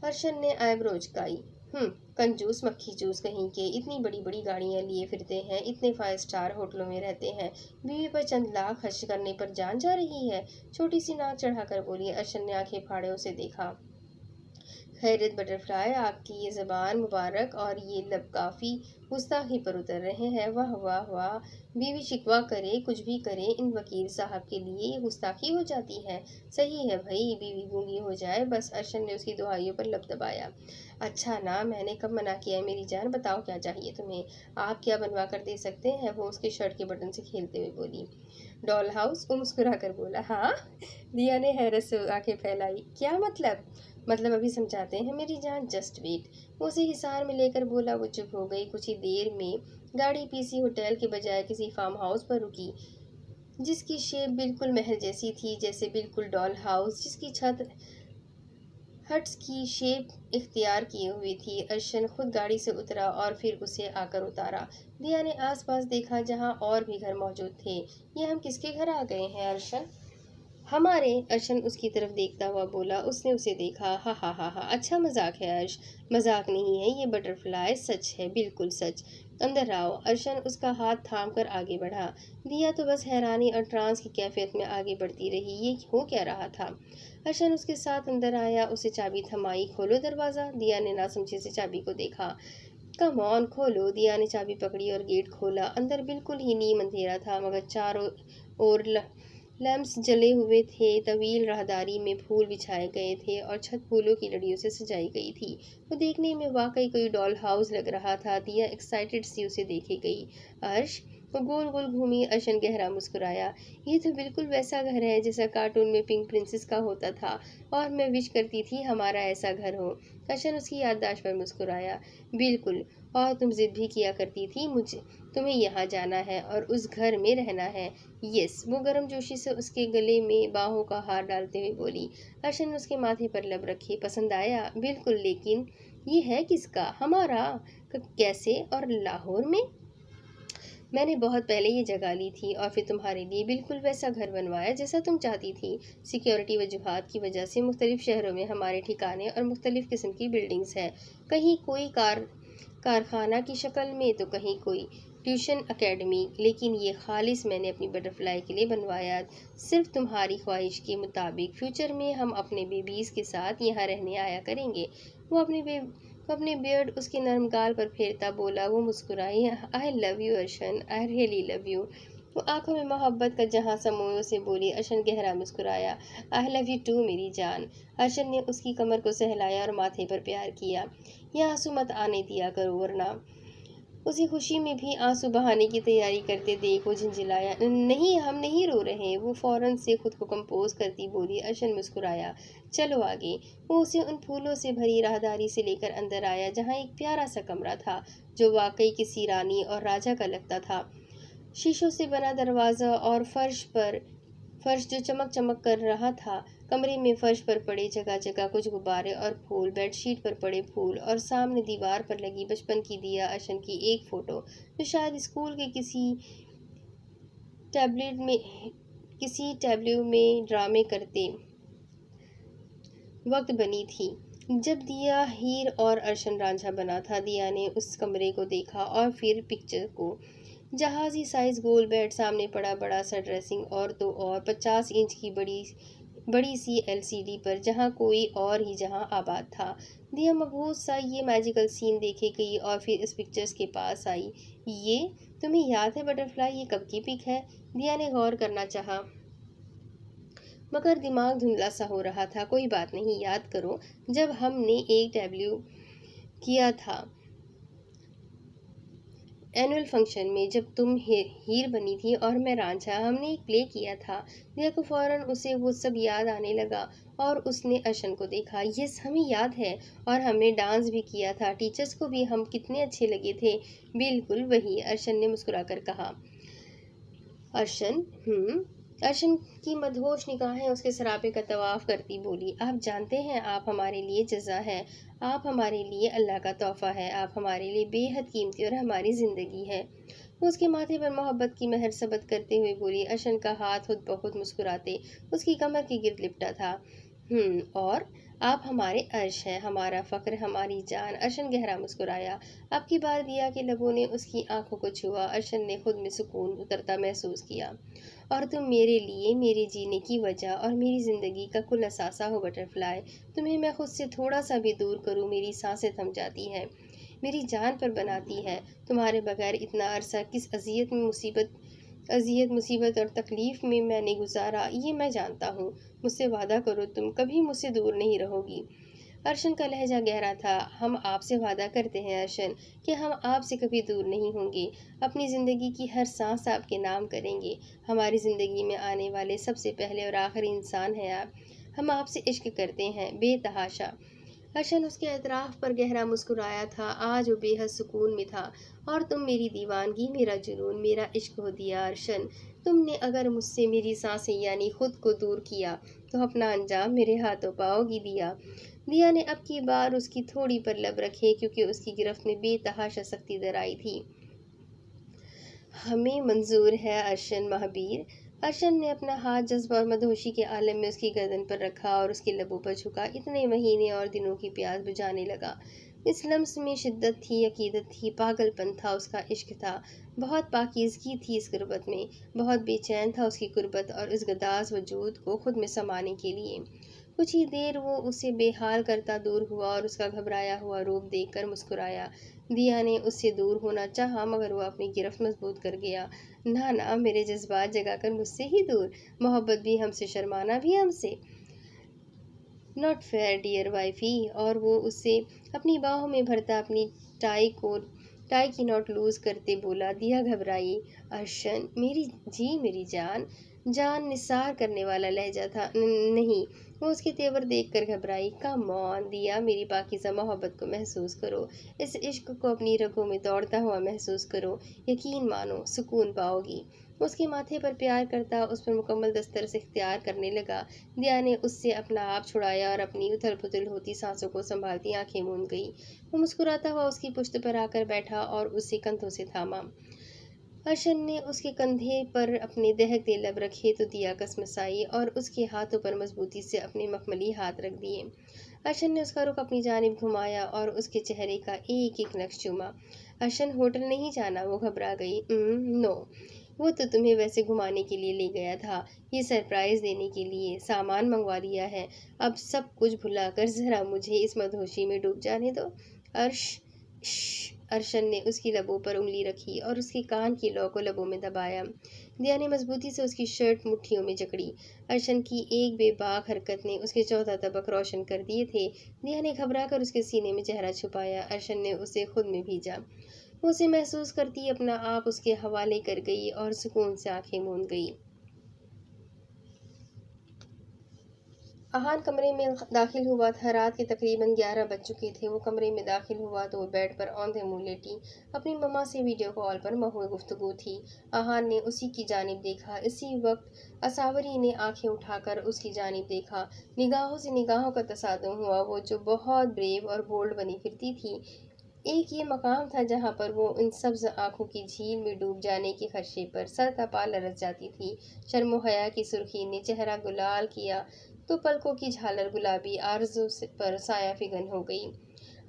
हर्षन ने आईब्रो उचकाई। कंजूस मक्खी जूस कहीं के, इतनी बड़ी बड़ी गाड़ियां लिए फिरते हैं, इतने 5 स्टार होटलों में रहते हैं, बीवी पर चंद लाख खर्च करने पर जान जा रही है। छोटी सी नाक चढ़ाकर बोली। अर्शन ने आंखें फाड़े उसे देखा। खैरियत बटरफ्लाई, आपकी ये ज़बान मुबारक और ये लब काफ़ी गुस्ताखी पर उतर रहे हैं। वाह वाह वाह, बीवी शिकवा करे कुछ भी करे, इन वकील साहब के लिए ये गुस्ताखी हो जाती है। सही है भाई, बीवी गूंगी हो जाए बस। अर्शन ने उसकी दुहाइयों पर लब दबाया। अच्छा ना, मैंने कब मना किया है मेरी जान, बताओ क्या चाहिए तुम्हें, आप क्या बनवा कर दे सकते हैं? वो उसके शर्ट के बटन से खेलते हुए बोली। डॉल हाउस, वो मुस्कुरा कर बोला। हाँ? दिया ने हैरत से आंखें फैलाई। क्या मतलब? अभी समझाते हैं मेरी जान, जस्ट वेट। वो उसे हिसार में लेकर बोला। वो चुप हो गई। कुछ ही देर में गाड़ी पीसी होटल के बजाय किसी फार्म हाउस पर रुकी, जिसकी शेप बिल्कुल महल जैसी थी, जैसे बिल्कुल डॉल हाउस, जिसकी छत हट्स की शेप इख्तियार किए हुई थी। अर्शन खुद गाड़ी से उतरा और फिर उसे आकर उतारा। दिया ने आसपास देखा, जहां और भी घर मौजूद थे। ये हम किसके घर आ गए हैं अर्शन? हमारे। अर्शन उसकी तरफ देखता हुआ बोला। उसने उसे देखा। हा हा हा हा, अच्छा मजाक है अर्श। मजाक नहीं है ये बटरफ्लाई, सच है, बिल्कुल सच। अंदर आओ। अर्शन उसका हाथ थाम कर आगे बढ़ा। दिया तो बस हैरानी और ट्रांस की कैफियत में आगे बढ़ती रही। ये हो क्या रहा था? अर्शन उसके साथ अंदर आया। उसे चाबी थमाई। खोलो दरवाज़ा। दिया ने नासमझी से चाबी को देखा। कम ऑन, खोलो। दिया ने चाबी पकड़ी और गेट खोला। अंदर बिल्कुल ही नीम अंधेरा था, मगर चारों ओर लैंप्स जले हुए थे। तवील राहदारी में फूल बिछाए गए थे और छत फूलों की लड़ियों से सजाई गई थी। वो देखने में वाकई कोई डॉल हाउस लग रहा था। दिया एक्साइटेड सी उसे देखे गई। अर्श? वो गोल गोल घूमी। अर्शन गहरा मुस्कुराया। ये तो बिल्कुल वैसा घर है जैसा कार्टून में पिंक प्रिंसेस का होता था, और मैं विश करती थी हमारा ऐसा घर हो। अर्शन उसकी याददाश्त पर मुस्कुराया। बिल्कुल, और तुम जिद भी किया करती थी मुझे, तुम्हें यहाँ जाना है और उस घर में रहना है। यस, वो गर्मजोशी से उसके गले में बाहों का हार डालते हुए बोली। अर्शन ने उसके माथे पर लब रखी। पसंद आया? बिल्कुल, लेकिन ये है किसका? हमारा। कैसे? और लाहौर में? मैंने बहुत पहले ये जगह ली थी और फिर तुम्हारे लिए बिल्कुल वैसा घर बनवाया जैसा तुम चाहती थी। सिक्योरिटी वजूहात की वजह से मुख्तलिफ शहरों में हमारे ठिकाने और मुख्तलिफ किस्म की बिल्डिंग्स हैं। कहीं कोई कारखाना की शक्ल में, तो कहीं कोई ट्यूशन अकेडमी, लेकिन ये खालिस मैंने अपनी बटरफ्लाई के लिए बनवाया, सिर्फ तुम्हारी ख्वाहिश के मुताबिक। फ्यूचर में हम अपने बेबीज़ के साथ यहाँ रहने आया करेंगे। वो अपने बियर्ड उसके नरम गाल पर फेरता बोला। वो मुस्कुराई। I love you Arshan, I really love you. वो आंखों में मोहब्बत का जहां समोए उसे बोली। अर्शन गहरा मुस्कुराया। आई लव यू टू मेरी जान। अर्शन ने उसकी कमर को सहलाया और माथे पर प्यार किया। यह आंसू मत आने दिया करो वरना। उसी खुशी में भी आंसू बहाने की तैयारी करते देख वो झिंझिलाया। नहीं, हम नहीं रो रहे। वो फौरन से खुद को कंपोज करती बोली। अर्शन मुस्कुराया। चलो आगे। वो उसे उन फूलों से भरी राहदारी से लेकर अंदर आया जहाँ एक प्यारा सा कमरा था जो वाकई किसी रानी और राजा का लगता था। शीशों से बना दरवाज़ा और फर्श जो चमक चमक कर रहा था। कमरे में फर्श पर पड़े जगह जगह कुछ गुब्बारे और फूल, बेडशीट पर पड़े फूल और सामने दीवार पर लगी बचपन की दिया अर्शन की एक फ़ोटो जो शायद स्कूल के टैबलेट में किसी टैब्लो में ड्रामे करते वक्त बनी थी। जब दिया हीर और अर्शन रांझा बना था, दिया ने उस कमरे को देखा और फिर पिक्चर को। जहाजी साइज गोल बेड सामने पड़ा, बड़ा सा ड्रेसिंग और तो और 50 इंच की बड़ी बड़ी सी एलसीडी पर जहाँ कोई और ही जहाँ आबाद था। दिया मबहूस सा ये मैजिकल सीन देखे गई और फिर इस पिक्चर्स के पास आई। ये तुम्हें याद है बटरफ्लाई, ये कब की पिक है? दिया ने गौर करना चाहा मगर दिमाग धुंधला सा हो रहा था। कोई बात नहीं, याद करो जब हमने एक डेब्यू किया था एनुअल फंक्शन में, जब तुम हीर बनी थी और मैं रांझा, हमने एक प्ले किया था। दिया को फौरन उसे वो सब याद आने लगा और उसने अर्शन को देखा। यस, हमें याद है और हमने डांस भी किया था। टीचर्स को भी हम कितने अच्छे लगे थे। बिल्कुल वही, अर्शन ने मुस्कुराकर कहा। अर्शन अर्शन की मदहोश निगाहें उसके सरापे का तवाफ करती बोली। आप जानते हैं, आप हमारे लिए जज़ा है। आप हमारे लिए अल्लाह का तोहफा है। आप हमारे लिए बेहद कीमती और हमारी ज़िंदगी है। वो उसके माथे पर मोहब्बत की मेहर सबत करते हुए बोली। अर्शन का हाथ खुद ब खुद मुस्कुराते उसकी कमर के गिर्द लिपटा था। और आप हमारे अर्श हैं, हमारा फ़ख्र, हमारी जान। अर्शन गहरा मुस्कुराया। अब की बार दिया के लबों ने उसकी आंखों को छुआ। अर्शन ने खुद में सुकून उतरता महसूस किया। और तुम मेरे लिए, मेरे जीने की वजह और मेरी ज़िंदगी का कुल असासा हो बटरफ्लाई। तुम्हें मैं खुद से थोड़ा सा भी दूर करूँ, मेरी सांसें थम जाती हैं, मेरी जान पर बनाती है। तुम्हारे बगैर इतना अरसा किस अजियत मुसीबत और तकलीफ़ में मैंने गुजारा, ये मैं जानता हूँ। मुझसे वादा करो, तुम कभी मुझसे दूर नहीं रहोगी। अर्शन का लहजा गहरा था। हम आपसे वादा करते हैं अर्शन कि हम आपसे कभी दूर नहीं होंगे। अपनी ज़िंदगी की हर सांस आपके नाम करेंगे। हमारी ज़िंदगी में आने वाले सबसे पहले और आखिरी इंसान हैं आप। हम आपसे इश्क करते हैं बेतहाशा। अर्शन उसके एतराफ़ पर गहरा मुस्कुराया था। आज वो बेहद सुकून में था। और तुम मेरी दीवानगी, मेरा जुनून, मेरा इश्क हो दिया अर्शन। तुमने अगर मुझसे मेरी सांसें यानी खुद को दूर किया तो अपना अंजाम मेरे हाथों पाओगी दिया। दिया ने अब की बार उसकी थोड़ी पर लब रखे क्योंकि उसकी गिरफ्त में बेतहाशा सख्ती दर आई थी। हमें मंजूर है अर्शन महाबीर। अर्शन ने अपना हाथ जज्बा और मदहोशी के आलम में उसकी गर्दन पर रखा और उसके लबों पर झुका। इतने महीने और दिनों की प्यास बुझाने लगा। इस लम्स में शिद्दत थी, अकीदत थी, पागलपन था, उसका इश्क था। बहुत पाकीज़गी थी इस गुर्बत में। बहुत बेचैन था उसकी गुर्बत और इस गदास वजूद को खुद में समाने के लिए। कुछ ही देर वो उसे बेहाल करता दूर हुआ और उसका घबराया हुआ रूप देखकर मुस्कुराया। दिया ने उससे दूर होना चाहा मगर वो अपनी गिरफ्त मजबूत कर गया। ना ना, मेरे जज्बात जगाकर मुझसे ही दूर, मोहब्बत भी हमसे, शर्माना भी हमसे। Not fair dear wifey. और वो उससे अपनी बाहों में भरता अपनी टाई की नॉट लूज करते बोला। दिया घबराई। अर्शन, मेरी जान। जान निसार करने वाला लहजा था। नहीं। वो उसके तेवर देखकर घबराई। कम ऑन दिया, मेरी पाकीज़ा मोहब्बत को महसूस करो। इस इश्क को अपनी रगों में दौड़ता हुआ महसूस करो। यकीन मानो, सुकून पाओगी। उसके माथे पर प्यार करता उस पर मुकम्मल दस्तरस इख्तियार करने लगा। दिया ने उससे अपना आप छुड़ाया और अपनी उथल पुथल होती सांसों को संभालती आंखें मूंद गई। वो मुस्कुराता हुआ उसकी पुश्त पर आकर बैठा और उसे कंधों से थामा। अर्शन ने उसके कंधे पर अपने दहकते लब रखे तो दिया कसमसाई और उसके हाथों पर मजबूती से अपने मखमली हाथ रख दिए। अर्शन ने उसका रुख अपनी जानिब घुमाया और उसके चेहरे का एक एक नक्श चूमा। अर्शन, होटल नहीं जाना? वो घबरा गई। नो, वो तो तुम्हें वैसे घुमाने के लिए ले गया था, ये सरप्राइज़ देने के लिए। सामान मंगवा लिया है। अब सब कुछ भुलाकर ज़रा मुझे इस मदहोशी में डूब जाने दो। अर्श, अर्शन ने उसकी लबों पर उंगली रखी और उसके कान की लौ को लबों में दबाया। दिया ने मजबूती से उसकी शर्ट मुट्ठियों में जकड़ी। अर्शन की एक बेबाक हरकत ने उसके 14 तबक रोशन कर दिए थे। दिया ने घबराकर उसके सीने में चेहरा छुपाया। अर्शन ने उसे खुद में भीजा। वो उसे महसूस करती अपना आप उसके हवाले कर गई और सुकून से आंखें मूंद गई। अहान कमरे में दाखिल हुआ था। रात के तकरीबन 11 बज चुके थे। वो कमरे में दाखिल हुआ तो वो बेड पर औंधे मुंह लेटी अपनी मम्मा से वीडियो कॉल पर महुए गुफ्तगू थी। अहान ने उसी की जानिब देखा। इसी वक्त असावरी ने आंखें उठाकर उसकी जानिब देखा। निगाहों से निगाहों का तसादुम हुआ। वो जो बहुत ब्रेव और बोल्ड बनी फिरती थी, एक ये मकाम था जहाँ पर वो इन सब्ज आंखों की झील में डूब जाने के खदशे पर सर तपा लरस जाती थी। शर्मो हया की सुर्खी ने चेहरा गुलाल किया तो पलकों की झालर गुलाबी आरज़ू पर साया फिगन हो गई।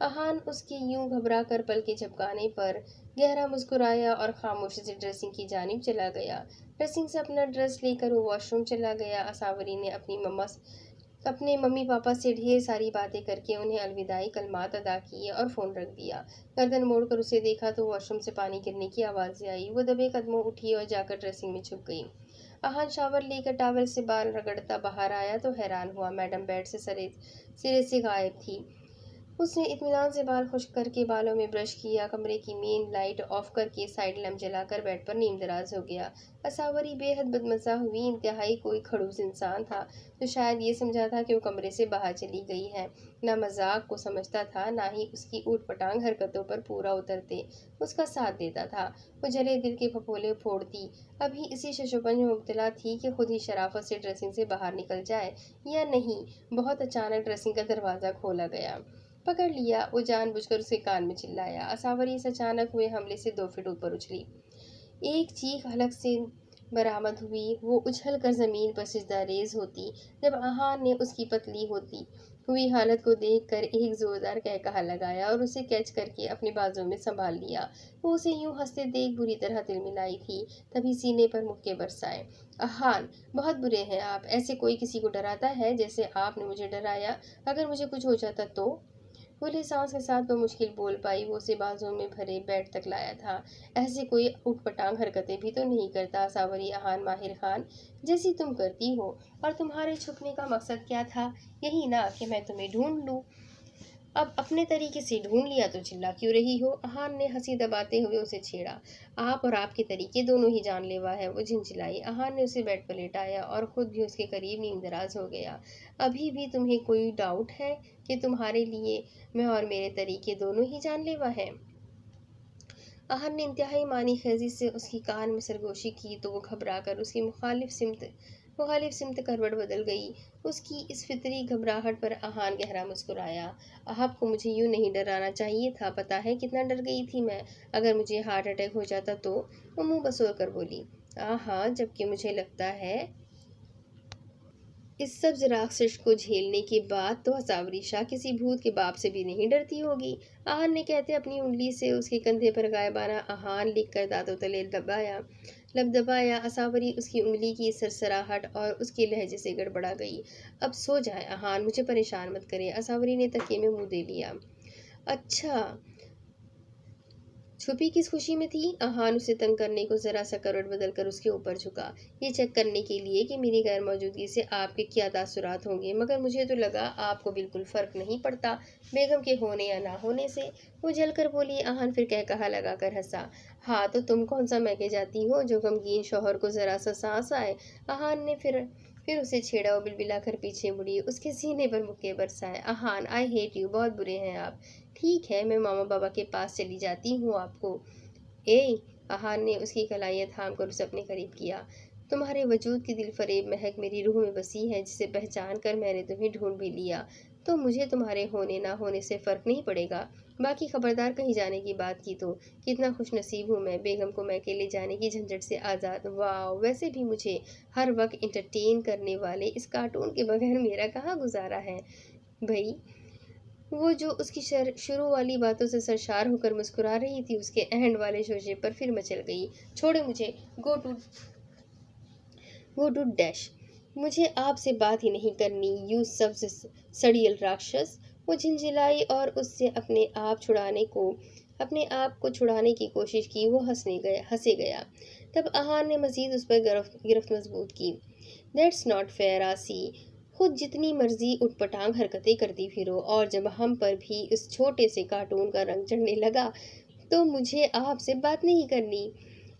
अहान उसके यूं घबरा कर पलके झपकाने पर गहरा मुस्कुराया और खामोशी से ड्रेसिंग की जानिब चला गया। ड्रेसिंग से अपना ड्रेस लेकर वो वॉशरूम चला गया। असावरी ने अपने मम्मी पापा से ढेर सारी बातें करके उन्हें अलविदाई कलमात अदा किए और फ़ोन रख दिया। गर्दन मोड़कर उसे देखा तो वॉशरूम से पानी गिरने की आवाज़ें आई। वो दबे कदमों उठी और जाकर ड्रेसिंग में छुप गई। अहान शावर लेकर टॉवल से बाल रगड़ता बाहर आया तो हैरान हुआ। मैडम बेड से सिरे से गायब थी। उसने इत्मीनान से बाल खुश्क करके बालों में ब्रश किया। कमरे की मेन लाइट ऑफ करके साइड लैम्प जलाकर बेड पर नीम दराज हो गया। असावरी बेहद बदमज़ा हुई। इंतहाई कोई खड़ूस इंसान था जो शायद ये समझा था कि वो कमरे से बाहर चली गई है। ना मजाक को समझता था, ना ही उसकी ऊट पटांग हरकतों पर पूरा उतरते उसका साथ देता था। वो जले दिल के फफोले फोड़ती। अभी इसी शशोपंज में मुब्तला थी कि खुद ही शराफत से ड्रेसिंग से बाहर निकल जाए या नहीं। बहुत अचानक ड्रेसिंग का दरवाज़ा खोला गया। पकड़ लिया। वो जानबूझकर उसके कान में चिल्लाया। असावरी इस अचानक हुए हमले से 2 फीट ऊपर उछली। एक चीख हलक से बरामद हुई। वो उछल कर जमीन पर सिजदा रेज होती जब अहान ने उसकी पतली होती हुई हालत को देखकर एक जोरदार कहकहा लगाया और उसे कैच करके अपने बाजू में संभाल लिया। वो उसे यूं हंसते देख बुरी तरह तिलमिलाई थी। तभी सीने पर मुक्के बरसाए। अहान, बहुत बुरे हैं आप। ऐसे कोई किसी को डराता है जैसे आपने मुझे डराया? अगर मुझे कुछ हो जाता तो? खुली सांस के साथ वो मुश्किल बोल पाई। वो उसे बाजुओं में भरे बेड तक लाया था। ऐसे कोई उठपटांग हरकतें भी तो नहीं करता सावरी अहान माहिर खान, जैसी तुम करती हो। और तुम्हारे छुपने का मकसद क्या था? यही ना कि मैं तुम्हें ढूंढ लूं। अब अपने तरीके से ढूंढ लिया तो चिल्ला क्यों रही हो? अहान ने हंसी दबाते हुए उसे छेड़ा। आप और आपके तरीके दोनों ही जानलेवा है। वो झिंझिलाई। अहान ने उसे बेड पर लेटाया और खुद भी उसके करीब नींदराज हो गया। अभी भी तुम्हें कोई डाउट है कि तुम्हारे लिए मैं और मेरे तरीके दोनों ही जानलेवा हैं? अहान ने इंतहाई मानी खेजी से उसकी कान में सरगोशी की तो वो घबरा कर उसकी मुखालिफ सिमत करवट बदल गई। उसकी इस फितरी घबराहट पर अहान गहरा मुस्कुराया। आपको मुझे यूं नहीं डराना चाहिए था। पता है कितना डर गई थी मैं। अगर मुझे हार्ट अटैक हो जाता तो? वो मुंह बसोर कर बोली। हाँ, जबकि मुझे लगता है इस सब राक्षस को झेलने के बाद तो हसावरी शाह किसी भूत के बाप से भी नहीं डरती होगी। आहान ने कहते अपनी उंगली से उसके कंधे पर गायबाना आहान लिखकर दांतों तले लब दबाया। असावरी उसकी उंगली की सरसराहट और उसके लहजे से गड़बड़ा गई। अब सो जाए आहान, मुझे परेशान मत करे। असावरी ने तकिए में मुंह दे लिया। अच्छा, छुपी किस खुशी में थी? आहान उसे तंग करने को जरा सा करवट बदल कर उसके ऊपर झुका। ये चेक करने के लिए कि मेरी गैर मौजूदगी से आपके क्या तासुरात होंगे, मगर मुझे तो लगा आपको बिल्कुल फर्क नहीं पड़ता बेगम के होने या ना होने से। वो जलकर बोली। आहान फिर कह कहा लगा कर हंसा। हाँ, तो तुम कौन सा मैके जाती हो जो गमगीन शौहर को जरा सा सांस आए? आहान ने फिर उसे छेड़ा। वो बिलबिला कर पीछे मुड़ी। उसके सीने पर मुक्के बरसाए। आहान, आई हेट यू, बहुत बुरे हैं आप। ठीक है, मैं मामा बाबा के पास चली जाती हूँ आपको। ए, आहान ने उसकी कलाइयाँ थाम कर उसे अपने करीब किया। तुम्हारे वजूद की दिल फरेब महक मेरी रूह में बसी है, जिसे पहचान कर मैंने तुम्हें ढूंढ भी लिया। तो मुझे तुम्हारे होने ना होने से फ़र्क नहीं पड़ेगा। बाकी खबरदार कहीं जाने की बात की तो। कितना खुश नसीब हूँ मैं, बेगम को मैं अकेले जाने की झंझट से आज़ाद। वाह, वैसे भी मुझे हर वक्त इंटरटेन करने वाले इस कार्टून के बगैर मेरा कहाँ गुजारा है भई। वो जो उसकी शुरू वाली बातों से सरशार होकर मुस्कुरा रही थी, उसके एंड वाले शोशे पर फिर मचल गई। छोड़े मुझे, गो टू डैश। मुझे आपसे बात ही नहीं करनी, यू सब सड़ियल राक्षस। वो झिंझिलाई और उससे अपने आप को छुड़ाने की कोशिश की। वो हंसे गया। तब अहान ने मजीद उस पर गिरफ्त मजबूत की। दैट्स नॉट फेयर आसी, खुद जितनी मर्जी उटपटांग हरकतें करती फिरो, और जब हम पर भी इस छोटे से कार्टून का रंग चढ़ने लगा तो मुझे आपसे बात नहीं करनी।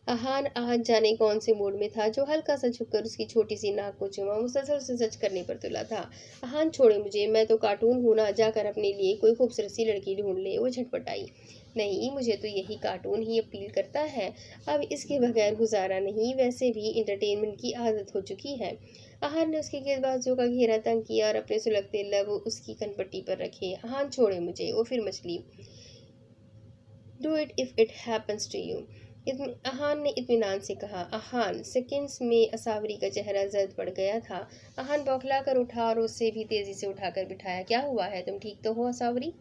अहान आज जाने कौन से मूड में था जो हल्का सा झुककर उसकी छोटी सी नाक को चुमा, मुसलसल उसे सच करने पर तुला था। अहान छोड़े मुझे, मैं तो कार्टून हूं ना, जाकर अपने लिए कोई खूबसूरत सी लड़की ढूंढ ले। वो झटपटाई। नहीं, मुझे तो यही कार्टून ही अपील करता है, अब इसके बगैर गुजारा नहीं, वैसे भी इंटरटेनमेंट की आदत हो चुकी है। अहान ने उसके गेंदबाजों का घेरा तंग किया और अपने सुलगते लब उसकी कनपट्टी पर रखे। अहान छोड़े मुझे। वो फिर मछली। Do it if it happens to you, Ahaan ने इत्मीनान से कहा। अहान सेकंड्स में असावरी का चेहरा जर्द पड़ गया था। अहान बौखला कर उठा और उसे भी तेजी से उठाकर बिठाया। क्या हुआ है, तुम ठीक तो हो असावरी?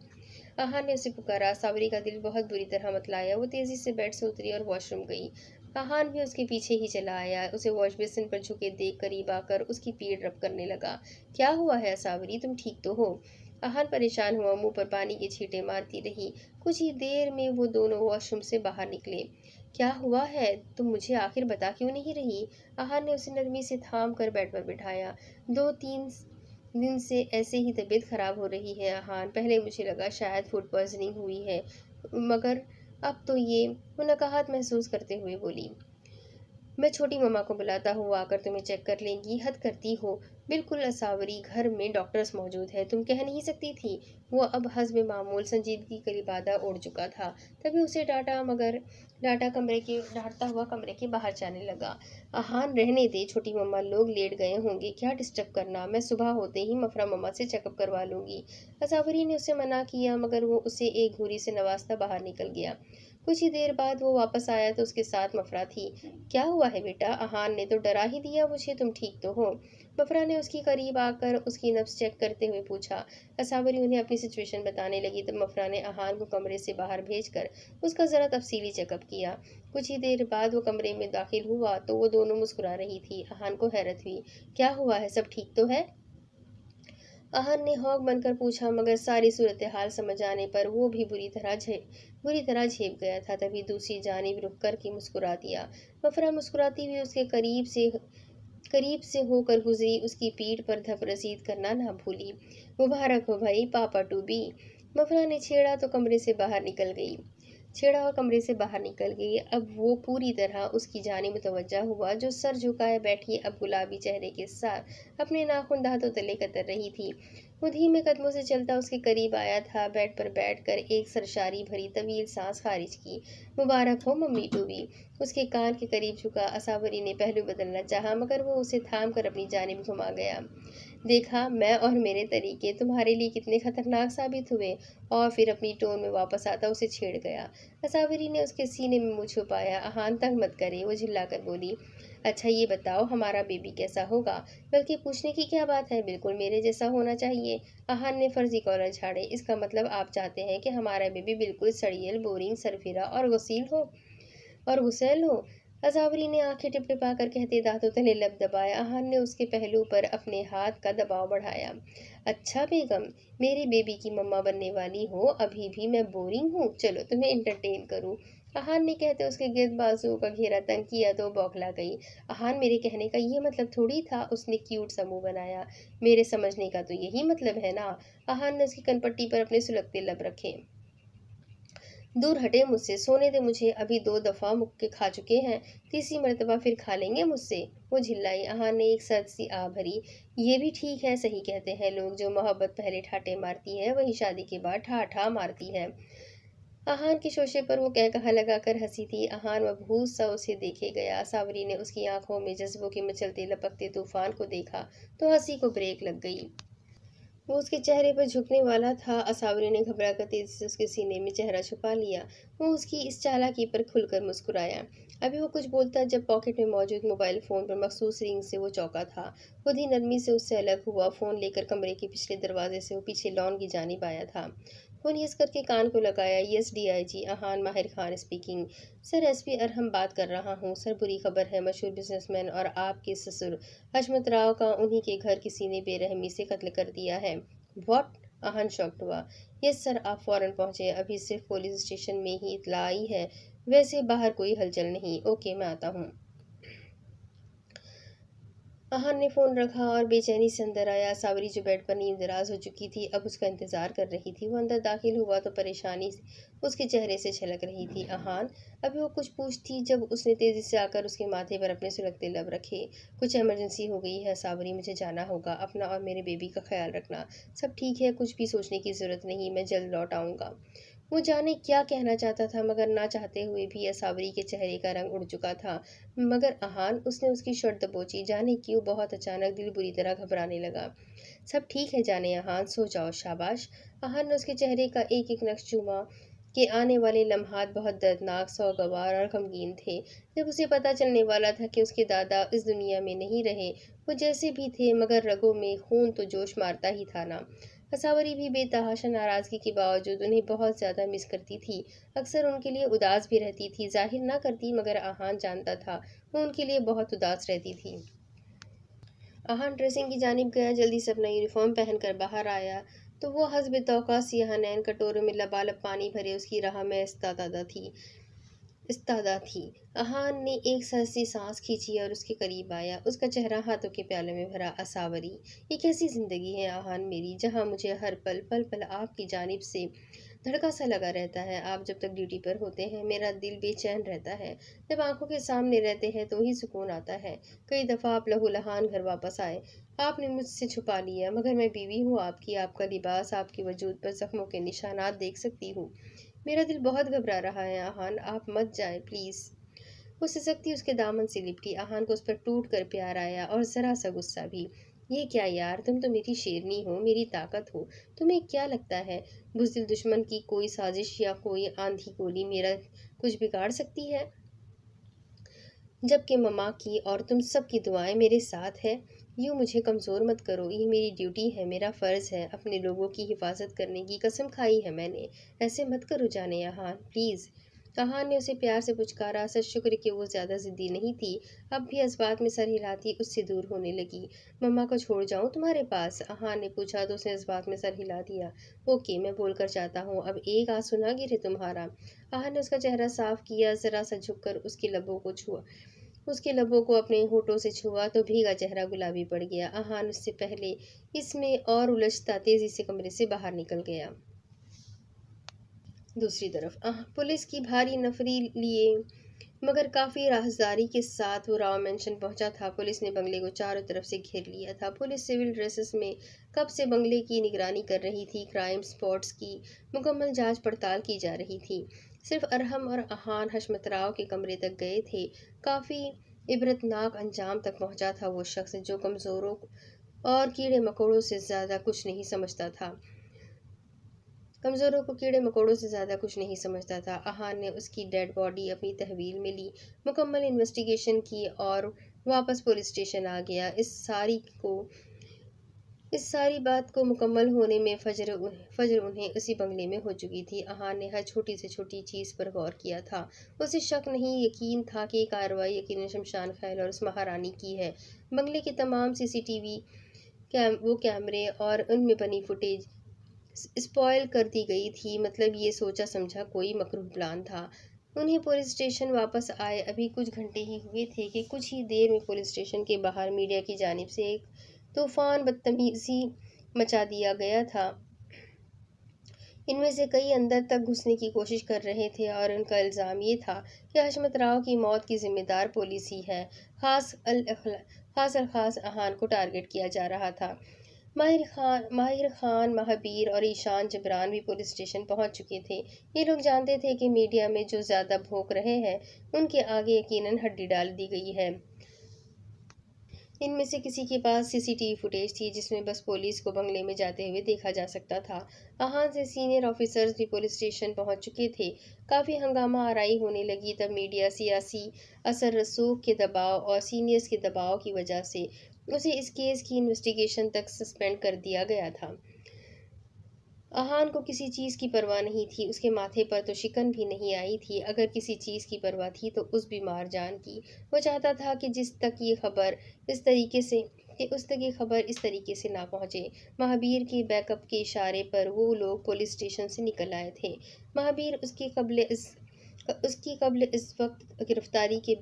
अहान ने उसे पुकारा। असावरी का दिल बहुत बुरी तरह मतलाया। वो तेजी से बेड से उतरी और वॉशरूम गई। अहान भी उसके पीछे ही चला आया। उसे वॉश बेसिन पर झुके देख करीब आकर उसकी पीठ रब करने लगा। क्या हुआ है असावरी, तुम ठीक तो हो? अहान परेशान हुआ, मुंह पर पानी के छींटे मारती रही। कुछ ही देर में वो दोनों वॉशरूम से बाहर निकले। क्या हुआ है, तुम मुझे आखिर बता क्यों नहीं रही? अहान ने उसे नरमी से थाम कर बेड पर बिठाया। 2-3 दिन से ऐसे ही तबीयत खराब हो रही है अहान। पहले मुझे लगा शायद फूड पॉइजनिंग हुई है, मगर अब तो ये। वो नकाहत महसूस करते हुए बोली। मैं छोटी मम्मा को बुलाता हूँ, वो आकर तुम्हें चेक कर लेंगी। हद करती हो बिल्कुल असावरी, घर में डॉक्टर्स मौजूद है, तुम कह नहीं सकती थी? वो अब हस्ब मामूल संजीदगी करीब आधा उड़ चुका था। तभी उसे डांटता हुआ कमरे के बाहर जाने लगा। अहान रहने दे, छोटी मम्मा लोग लेट गए होंगे, क्या डिस्टर्ब करना, मैं सुबह होते ही मफरा मम्मा से चेकअप करवा लूंगी। असावरी ने उसे मना किया, मगर वो उसे एक घूरी से नवाजता बाहर निकल गया। कुछ ही देर बाद वो वापस आया तो उसके साथ मफरा थी। क्या हुआ है बेटा, अहान ने तो डरा ही दिया मुझे, तुम ठीक तो हो? मफरा ने उसकी करीब आकर उसकी नब्ज चेक करते हुए पूछा। असावरी उन्हें अपनी सिचुएशन बताने लगी तब मफरा ने अहान को कमरे से बाहर भेजकर उसका जरा तफसीली चेकअप किया। कुछ ही देर बाद वो कमरे में दाखिल हुआ तो वो दोनों मुस्कुरा रही थी। अहान को हैरत हुई। क्या हुआ है, सब ठीक तो है? अहान ने हौक बनकर पूछा, मगर सारी सूरत हाल समझ आने पर वो भी बुरी तरह झेप गया था। तभी दूसरी जानिब रुक कर के मुस्कुरा दिया। मफरा मुस्कुराती हुई उसके करीब से होकर गुजरी, उसकी पीठ पर धप रसीद करना ना भूली। मुबारक हो भाई, पापा टू बी। मफरा ने छेड़ा और कमरे से बाहर निकल गई। अब वो पूरी तरह उसकी जानिब मुतवज्जा हुआ, जो सर झुकाए बैठी अब गुलाबी चेहरे के साथ अपने नाखून दांतों तले कतर रही थी। वो धीमे कदमों से चलता उसके करीब आया था। बेड पर बैठकर एक सरशारी भरी तवील सांस खारिज की। मुबारक हो मम्मी टू बी। उसके कान के करीब झुका। असावरी ने पहलू बदलना चाहा, मगर वो उसे थाम कर अपनी जानिब घुमा गया। देखा, मैं और मेरे तरीके तुम्हारे लिए कितने खतरनाक साबित हुए। और फिर अपनी टोन में वापस आता उसे छेड़ गया। असावरी ने उसके सीने में मुंह छुपाया। अहान तंग मत करे, वो झिल्लाकर बोली। अच्छा ये बताओ, हमारा बेबी कैसा होगा? बल्कि पूछने की क्या बात है, बिल्कुल मेरे जैसा होना चाहिए। अहान ने फर्जी कॉलर झाड़े। इसका मतलब आप चाहते हैं कि हमारा बेबी बिल्कुल सड़ियल, बोरिंग, सरफिरा और गुस्सैल हो? अजावरी ने आंखें टिपटिपाकर कहते दांतों तले लब दबाया। अहान ने उसके पहलू पर अपने हाथ का दबाव बढ़ाया। अच्छा बेगम, मेरे बेबी की मम्मा बनने वाली हो, अभी भी मैं बोरिंग हूँ, चलो तुम्हें इंटरटेन करूँ। अहान ने कहते उसके गिर्द बाजुओं का घेरा तंग किया तो बौखला गई। अहान, मेरे कहने का ये मतलब थोड़ी था। उसने क्यूट सा मुंह बनाया। मेरे समझने का तो यही मतलब है ना। अहान ने उसकी कनपट्टी पर अपने सुलगते लब रखे। दूर हटे मुझसे, सोने दे मुझे, अभी 2 दफा मुक्के खा चुके हैं, तीसरी मर्तबा फिर खा लेंगे मुझसे। वो झिल्लाई। अहान ने एक सर्द सी आ भरी। ये भी ठीक है, सही कहते हैं लोग, जो मोहब्बत पहले ठाटे मारती है वही शादी के बाद ठा ठा मारती है। अहान के शोशे पर वो कह कहा लगाकर हंसी थी। अहान मबहूस सा उसे देखे गया। सावरी ने उसकी आंखों में जज्बों के मचलते लपकते तूफान को देखा तो हंसी को ब्रेक लग गई। वो उसके चेहरे पर झुकने वाला था। असावरी ने घबराकर तेजी से उसके सीने में चेहरा छुपा लिया। वो उसकी इस चालाकी पर खुलकर मुस्कुराया। अभी वो कुछ बोलता जब पॉकेट में मौजूद मोबाइल फोन पर मखसूस रिंग से वो चौंका था। खुद ही नरमी से उससे अलग हुआ। फोन लेकर कमरे के पिछले दरवाजे से वो पीछे लॉन की जानिब आया था। फोन यस करके कान को लगाया। यस डीआईजी अहान माहिर Khan speaking. Sir, SP Arham बात कर रहा हूँ। सर, बुरी खबर है, मशहूर बिजनेसमैन और आपके ससुर हशमत राव का उन्हीं के घर किसी ने बेरहमी से कत्ल कर दिया है। व्हाट? अहान शॉक्ड हुआ। यस सर, आप फौरन पहुंचे, अभी सिर्फ पुलिस स्टेशन में ही इत्तला आई है, वैसे बाहर कोई हलचल नहीं। ओके, मैं आता हूँ। अहान ने फ़ोन रखा और बेचैनी से अंदर आया। सावरी जो बेड पर नींदराज हो चुकी थी अब उसका इंतज़ार कर रही थी। वो अंदर दाखिल हुआ तो परेशानी उसके चेहरे से छलक रही थी। अहान, अभी वो कुछ पूछती जब उसने तेज़ी से आकर उसके माथे पर अपने सुलगते लब रखे। कुछ इमरजेंसी हो गई है सावरी, मुझे जाना होगा। अपना और मेरे बेबी का ख्याल रखना। सब ठीक है, कुछ भी सोचने की ज़रूरत नहीं, मैं जल्द लौट आऊँगा। वो जाने क्या कहना चाहता था मगर ना चाहते हुए भी असावरी के चेहरे का रंग उड़ चुका था। मगर अहान, उसने उसकी शर्ट दबोची। जाने क्यों बहुत अचानक दिल बुरी तरह घबराने लगा। सब ठीक है जाने अहान, सो जाओ, शाबाश। अहान ने उसके चेहरे का एक एक नक्श चूमा कि आने वाले लम्हात बहुत दर्दनाक, सौगवार और गमगीन थे। जब उसे पता चलने वाला था कि उसके दादा इस दुनिया में नहीं रहे, वो जैसे भी थे मगर रगों में खून तो जोश मारता ही था ना। हसावरी भी बेतहाशा नाराज़गी के बावजूद उन्हें बहुत ज़्यादा मिस करती थी। अक्सर उनके लिए उदास भी रहती थी, ज़ाहिर ना करती मगर आहान जानता था वो उनके लिए बहुत उदास रहती थी। आहान ड्रेसिंग की जानिब गया, जल्दी से अपना यूनिफॉर्म पहनकर बाहर आया तो वो हस्ब तौका सियाह नैन कटोरों में लबालब पानी भरे उसकी राह में इस्तादा थी। अहान ने एक सहसी सांस खींची और उसके करीब आया। उसका चेहरा हाथों के प्याले में भरा। असावरी, ये कैसी जिंदगी है आहान मेरी, जहाँ मुझे हर पल पल पल आपकी जानिब से धड़का सा लगा रहता है। आप जब तक ड्यूटी पर होते हैं मेरा दिल बेचैन रहता है। जब आंखों के सामने रहते हैं तो ही सुकून आता है। कई दफ़ा आप लहूलुहान घर वापस आए, आपने मुझसे छुपा लिया मगर मैं बीवी हूँ आपकी। आपका लिबास, आपके वजूद पर जख्मों के निशानात देख सकती हूँ। मेरा दिल बहुत घबरा रहा है आहान, आप मत जाए प्लीज़। वो सिसकती उसके दामन से लिपटी। आहान को उस पर टूट कर प्यार आया और ज़रा सा गुस्सा भी। ये क्या यार, तुम तो मेरी शेरनी हो, मेरी ताकत हो। तुम्हें क्या लगता है बुज़दिल दुश्मन की कोई साजिश या कोई आंधी गोली मेरा कुछ बिगाड़ सकती है? जबकि मम्मा की और तुम सब की दुआएं मेरे साथ है। यूँ मुझे कमज़ोर मत करो, ये मेरी ड्यूटी है, मेरा फ़र्ज़ है। अपने लोगों की हिफाजत करने की कसम खाई है मैंने। ऐसे मत करो जाने यहाँ प्लीज़। अहान ने उसे प्यार से पुचकारा। सच शुक्र कि वो ज़्यादा ज़िद्दी नहीं थी। अब भी जज्बात में सर हिलाती उससे दूर होने लगी। मम्मा को छोड़ जाऊँ तुम्हारे पास? अहान ने पूछा तो उसने जज्बात में सर हिला दिया। ओके, मैं बोल कर जाता हूँ, अब एक आंसू ना गिरे तुम्हारा। अहान ने उसका चेहरा साफ किया, ज़रा सा झुककर उसके लबों को छुआ। उसके लबों को अपने होठों से छुआ तो भीगा चेहरा गुलाबी पड़ गया। आहान उससे पहले इसमें और उलझता तेजी से कमरे से बाहर निकल गया। दूसरी तरफ पुलिस की भारी नफरी लिए मगर काफ़ी राहदारी के साथ वो राव मेंशन पहुंचा था। पुलिस ने बंगले को चारों तरफ से घेर लिया था। पुलिस सिविल ड्रेसेस में कब से बंगले की निगरानी कर रही थी। क्राइम स्पॉट्स की मुकम्मल जांच पड़ताल की जा रही थी। सिर्फ अरहम और अहान हशमतराव के कमरे तक गए थे। काफ़ी इबरतनाक अंजाम तक पहुंचा था वो शख्स जो कमज़ोरों और कीड़े मकोड़ों से ज़्यादा कुछ नहीं समझता था। कमज़ोरों को कीड़े मकोड़ों से ज़्यादा कुछ नहीं समझता था। अहान ने उसकी डेड बॉडी अपनी तहवील में ली, मुकम्मल इन्वेस्टिगेशन की और वापस पुलिस स्टेशन आ गया। इस सारी बात को मुकम्मल होने में फजर उन्हें उसी बंगले में हो चुकी थी। अहान ने हर छोटी से छोटी चीज़ पर गौर किया था। उसे शक नहीं, यकीन था कि कार्रवाई यकीनन शमशान खैल और उस महारानी की है। बंगले के तमाम सीसीटीवी वो कैमरे और उनमें बनी फुटेज स्पॉइल कर दी गई थी। मतलब ये सोचा समझा कोई मकरूह प्लान था। उन्हें पुलिस स्टेशन वापस आए अभी कुछ घंटे ही हुए थे कि कुछ ही देर में पुलिस स्टेशन के बाहर मीडिया की जानिब से एक तूफान बदतमीजी मचा दिया गया था। इनमें से कई अंदर तक घुसने की कोशिश कर रहे थे और उनका इल्ज़ाम ये था कि हशमत राव की मौत की जिम्मेदार पुलिस ही है। खास और ख़ास अहान को टारगेट किया जा रहा था। माहिर खान, महाबीर और ईशान जबरान भी पुलिस स्टेशन पहुंच चुके थे। ये लोग जानते थे कि मीडिया में जो ज़्यादा भोंक रहे हैं उनके आगे यकीनन हड्डी डाल दी गई है। इनमें से किसी के पास सीसीटीवी फुटेज थी जिसमें बस पुलिस को बंगले में जाते हुए देखा जा सकता था। अहान से सीनियर ऑफिसर्स भी पुलिस स्टेशन पहुंच चुके थे। काफ़ी हंगामा आराई होने लगी तब मीडिया सियासी असर रसूख के दबाव और सीनियर्स के दबाव की वजह से उसे इस केस की इन्वेस्टिगेशन तक सस्पेंड कर दिया गया था। अहान को किसी चीज़ की परवाह नहीं थी। उसके माथे पर तो शिकन भी नहीं आई थी। अगर किसी चीज़ की परवाह थी तो उस बीमार जान की। वो चाहता था कि उस तक ये खबर इस तरीके से ना पहुंचे। महाबीर के बैकअप के इशारे पर वो लोग पुलिस स्टेशन से निकल आए थे। महाबीर उसकी कब्ल इस वक्त गिरफ्तारी के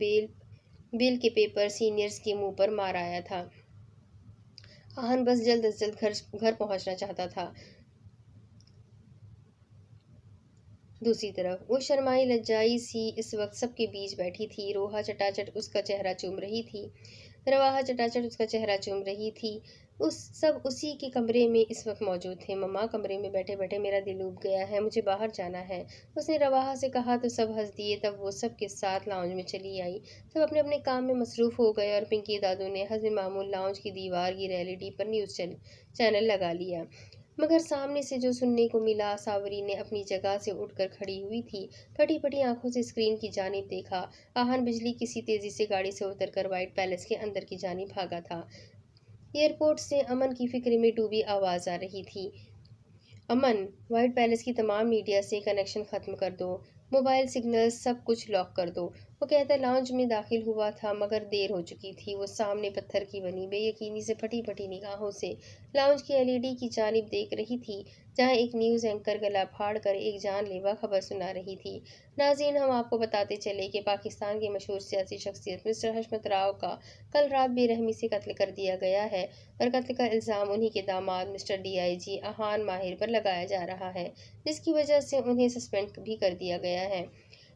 बेल के पेपर सीनियर्स के मुंह पर मार आया था। आहान बस जल्द से जल्द घर घर पहुंचना चाहता था। दूसरी तरफ वो शर्माई लज्जाई सी इस वक्त सबके बीच बैठी थी। रोहा चटाचट उसका चेहरा चूम रही थी। रवाहा चटाचट उसका चेहरा चूम रही थी। उस सब उसी के कमरे में इस वक्त मौजूद थे। मम्मा, कमरे में बैठे बैठे मेरा दिल उब गया है, मुझे बाहर जाना है। उसने रवाहा से कहा तो सब हंस दिए। तब वो सब के साथ लाउंज में चली आई। सब अपने अपने काम में मसरूफ हो गए और पिंकी दादू ने हज़ मामूल लाउंज की दीवार की एलईडी पर न्यूज़ चैनल लगा लिया। मगर सामने से जो सुनने को मिला, सावरी ने अपनी जगह से उठकर खड़ी हुई थी। फटी फटी आंखों से स्क्रीन की जानिब देखा। आहान बिजली किसी तेजी से गाड़ी से उतरकर व्हाइट पैलेस के अंदर की जानिब भागा था। एयरपोर्ट से अमन की फिक्र में डूबी आवाज आ रही थी। अमन, व्हाइट पैलेस की तमाम मीडिया से कनेक्शन खत्म कर दो, मोबाइल सिग्नल सब कुछ लॉक कर दो। वो कहता लाउंज में दाखिल हुआ था मगर देर हो चुकी थी। वो सामने पत्थर की बनी बेयकीनी से फटी फटी निगाहों से लाउंज की एलईडी की जानिब देख रही थी, जहां एक न्यूज़ एंकर गला फाड़ कर एक जानलेवा खबर सुना रही थी। नाज़रीन, हम आपको बताते चले कि पाकिस्तान के मशहूर सियासी शख्सियत मिस्टर हशमत राव का कल रात बेरहमी से कत्ल कर दिया गया है और कत्ल का इल्ज़ाम उन्हीं के दामाद मिस्टर डीआईजी अहान माहिर पर लगाया जा रहा है, जिसकी वजह से उन्हें सस्पेंड भी कर दिया गया है।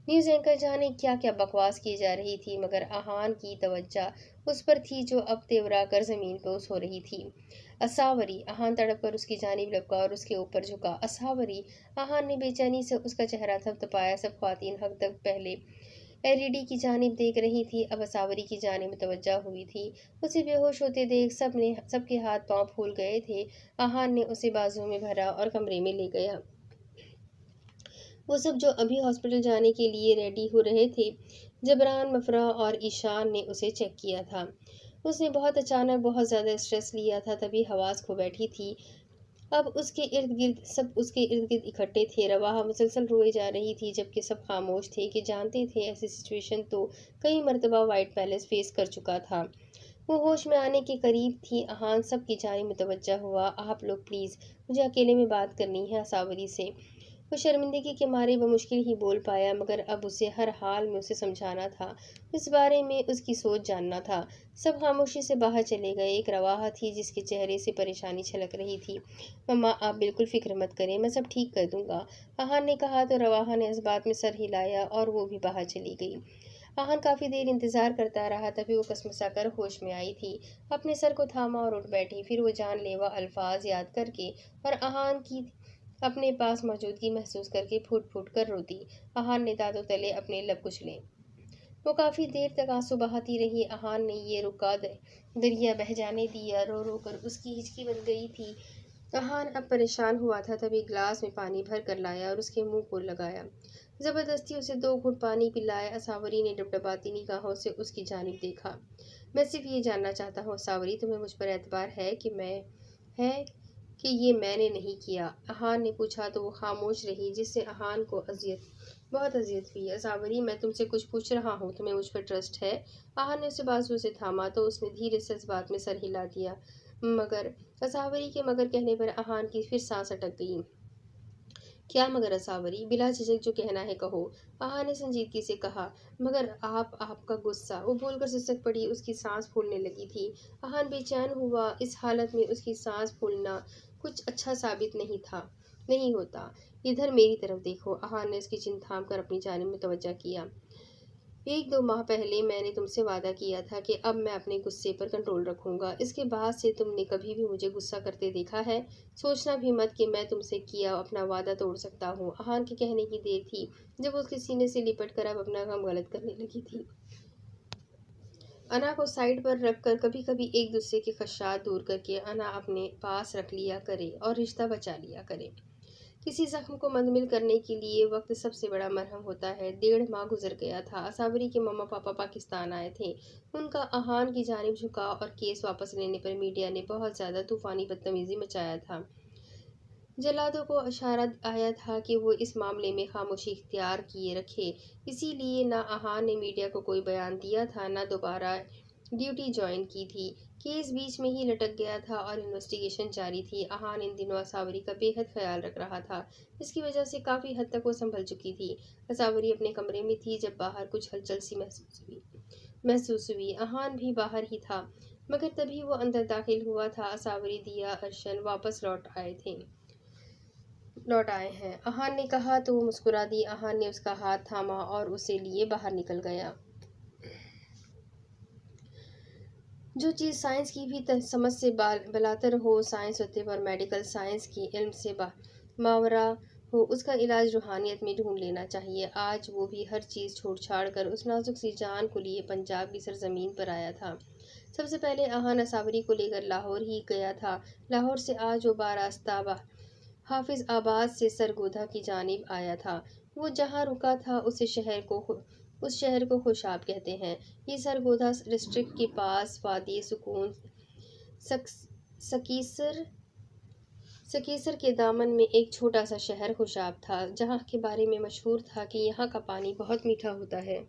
न्यूज़ एंकर जाने क्या क्या बकवास की जा रही थी, मगर अहान की तवज्जो उस पर थी जो अब तेवरा कर जमीन पर सो रही थी। असावरी, अहान तड़प कर उसकी जानिब लपका और उसके ऊपर झुका। असावरी, अहान ने बेचैनी से उसका चेहरा थपथपाया। सब ख्वातीन हद तक पहले एलईडी की जानिब देख रही थी, अब असावरी की जानिब मुतवज्जा हुई थी। उसे बेहोश होते देख सबके हाथ पांव फूल गए थे। अहान ने उसे बाजू में भरा और कमरे में ले गया। वो सब जो अभी हॉस्पिटल जाने के लिए रेडी हो रहे थे। जबरान, मफरा और ईशान ने उसे चेक किया था। उसने बहुत अचानक बहुत ज़्यादा स्ट्रेस लिया था, तभी हवास खो बैठी थी। अब सब उसके इर्द गिर्द इकट्ठे थे। रवाहा मुसलसल रोए जा रही थी, जबकि सब खामोश थे कि जानते थे ऐसी सिचुएशन तो कई मरतबा वाइट पैलेस फेस कर चुका था। वो होश में आने के करीब थी। अहान सब की जानिब मुतवज्जा हुआ। आप लोग प्लीज़, मुझे अकेले में बात करनी है असावरी से। वो शर्मिंदगी के मारे बमुश्किल ही बोल पाया, मगर अब उसे हर हाल में उसे समझाना था, इस बारे में उसकी सोच जानना था। सब खामोशी से बाहर चले गए। एक रवाहा थी जिसके चेहरे से परेशानी छलक रही थी। मम्मा, आप बिल्कुल फिक्र मत करें, मैं सब ठीक कर दूंगा, आहान ने कहा तो रवाहा ने इस बात में सर हिलाया और वो भी बाहर चली गई। आहान काफी देर इंतजार करता रहा, तभी वो कसमसा कर होश में आई थी। अपने सर को थामा और उठ बैठी। फिर वो जानलेवा अल्फाज याद करके और आहान की अपने पास मौजूदगी महसूस करके फूट फूट कर रोती। आहान ने दांतों तले अपने लब कुचले। वो काफी देर तक आंसू बहाती रही। आहान ने ये रुका दरिया बह जाने दिया। रो रो कर उसकी हिचकी बन गई थी। आहान अब परेशान हुआ था, तभी गिलास में पानी भर कर लाया और उसके मुंह को लगाया। जबरदस्ती उसे 2 घूंट पानी पिलाया। असावरी ने डबडबाती निगाहों से उसकी जानिब देखा। मैं सिर्फ ये जानना चाहता हूँ असावरी, तुम्हें मुझ पर एतबार है कि ये मैंने नहीं किया? अहान ने पूछा तो वो खामोश रही, जिससे अहान को बहुत अजियत हुई। असावरी, मैं तुमसे कुछ पूछ रहा हूँ, तुम्हें मुझ पर ट्रस्ट है? अहान ने उसे बाजू से थामा तो उसने धीरे से इस बात में सर हिला दिया। मगर असावरी के मगर कहने पर अहान की फिर सांस अटक गई। क्या मगर असावरी, बिला झिझक जो कहना है कहो, आहा ने संजीदगी से कहा। मगर आपका गुस्सा, वो बोलकर सिसक पड़ी। उसकी सांस फूलने लगी थी। आहान बेचैन हुआ। इस हालत में उसकी सांस फूलना कुछ अच्छा साबित नहीं होता। इधर मेरी तरफ देखो, आहान ने उसकी चिन थाम कर अपनी जानिब में तवज्जो किया। 1-2 माह पहले मैंने तुमसे वादा किया था कि अब मैं अपने गुस्से पर कंट्रोल रखूंगा। इसके बाद से तुमने कभी भी मुझे गुस्सा करते देखा है? सोचना भी मत कि मैं तुमसे किया अपना वादा तोड़ सकता हूँ। आहान के कहने की देर थी जब उसके सीने से लिपट कर अब अपना काम गलत करने लगी थी। अना को साइड पर रखकर कभी कभी एक दूसरे के खदशात दूर करके अना अपने पास रख लिया करे और रिश्ता बचा लिया करे। किसी जख्म को मंदमिल करने के लिए वक्त सबसे बड़ा मरहम होता है। 1.5 माह गुजर गया था। असावरी के मम्मा पापा पाकिस्तान आए थे। उनका आहान की जानिब झुकाव और केस वापस लेने पर मीडिया ने बहुत ज़्यादा तूफानी बदतमीजी मचाया था। जल्लादों को इशारा आया था कि वो इस मामले में खामोशी इख्तियार किए रखे। इसीलिए ना आहान ने मीडिया को कोई बयान दिया था, ना दोबारा ड्यूटी ज्वाइन की थी। केस बीच में ही लटक गया था और इन्वेस्टिगेशन जारी थी। आहान इन दिनों असावरी का बेहद ख्याल रख रहा था, जिसकी वजह से काफ़ी हद तक वो संभल चुकी थी। असावरी अपने कमरे में थी जब बाहर कुछ हलचल सी महसूस हुई। आहान भी बाहर ही था। मगर तभी वो अंदर दाखिल हुआ था। असावरी, दिया, अर्शन वापस लौट आए हैं, अहान ने कहा तो वो मुस्कुरा दी। अहान ने उसका हाथ थामा और उसे लिए बाहर निकल गया। जो चीज़ साइंस की भी समझ से बलातर हो, साइंस होते और मेडिकल साइंस की इल्म से मावरा हो, उसका इलाज रूहानियत में ढूंढ लेना चाहिए। आज वो भी हर चीज़ छोड़ छाड़ कर उस नाजुक सी जान को लिए पंजाब की सरजमीन पर आया था। सबसे पहले अहान असावरी को लेकर लाहौर ही गया था। लाहौर से आज वो बारास्ता हाफिज आबाद से सरगोधा की जानिब आया था। वो जहाँ रुका था उस शहर को खुशाब कहते हैं। ये सरगोधा डिस्ट्रिक्ट के पास वादी सुकून सक, सकीसर सकीसर के दामन में एक छोटा सा शहर खुशाब था, जहाँ के बारे में मशहूर था कि यहाँ का पानी बहुत मीठा होता है।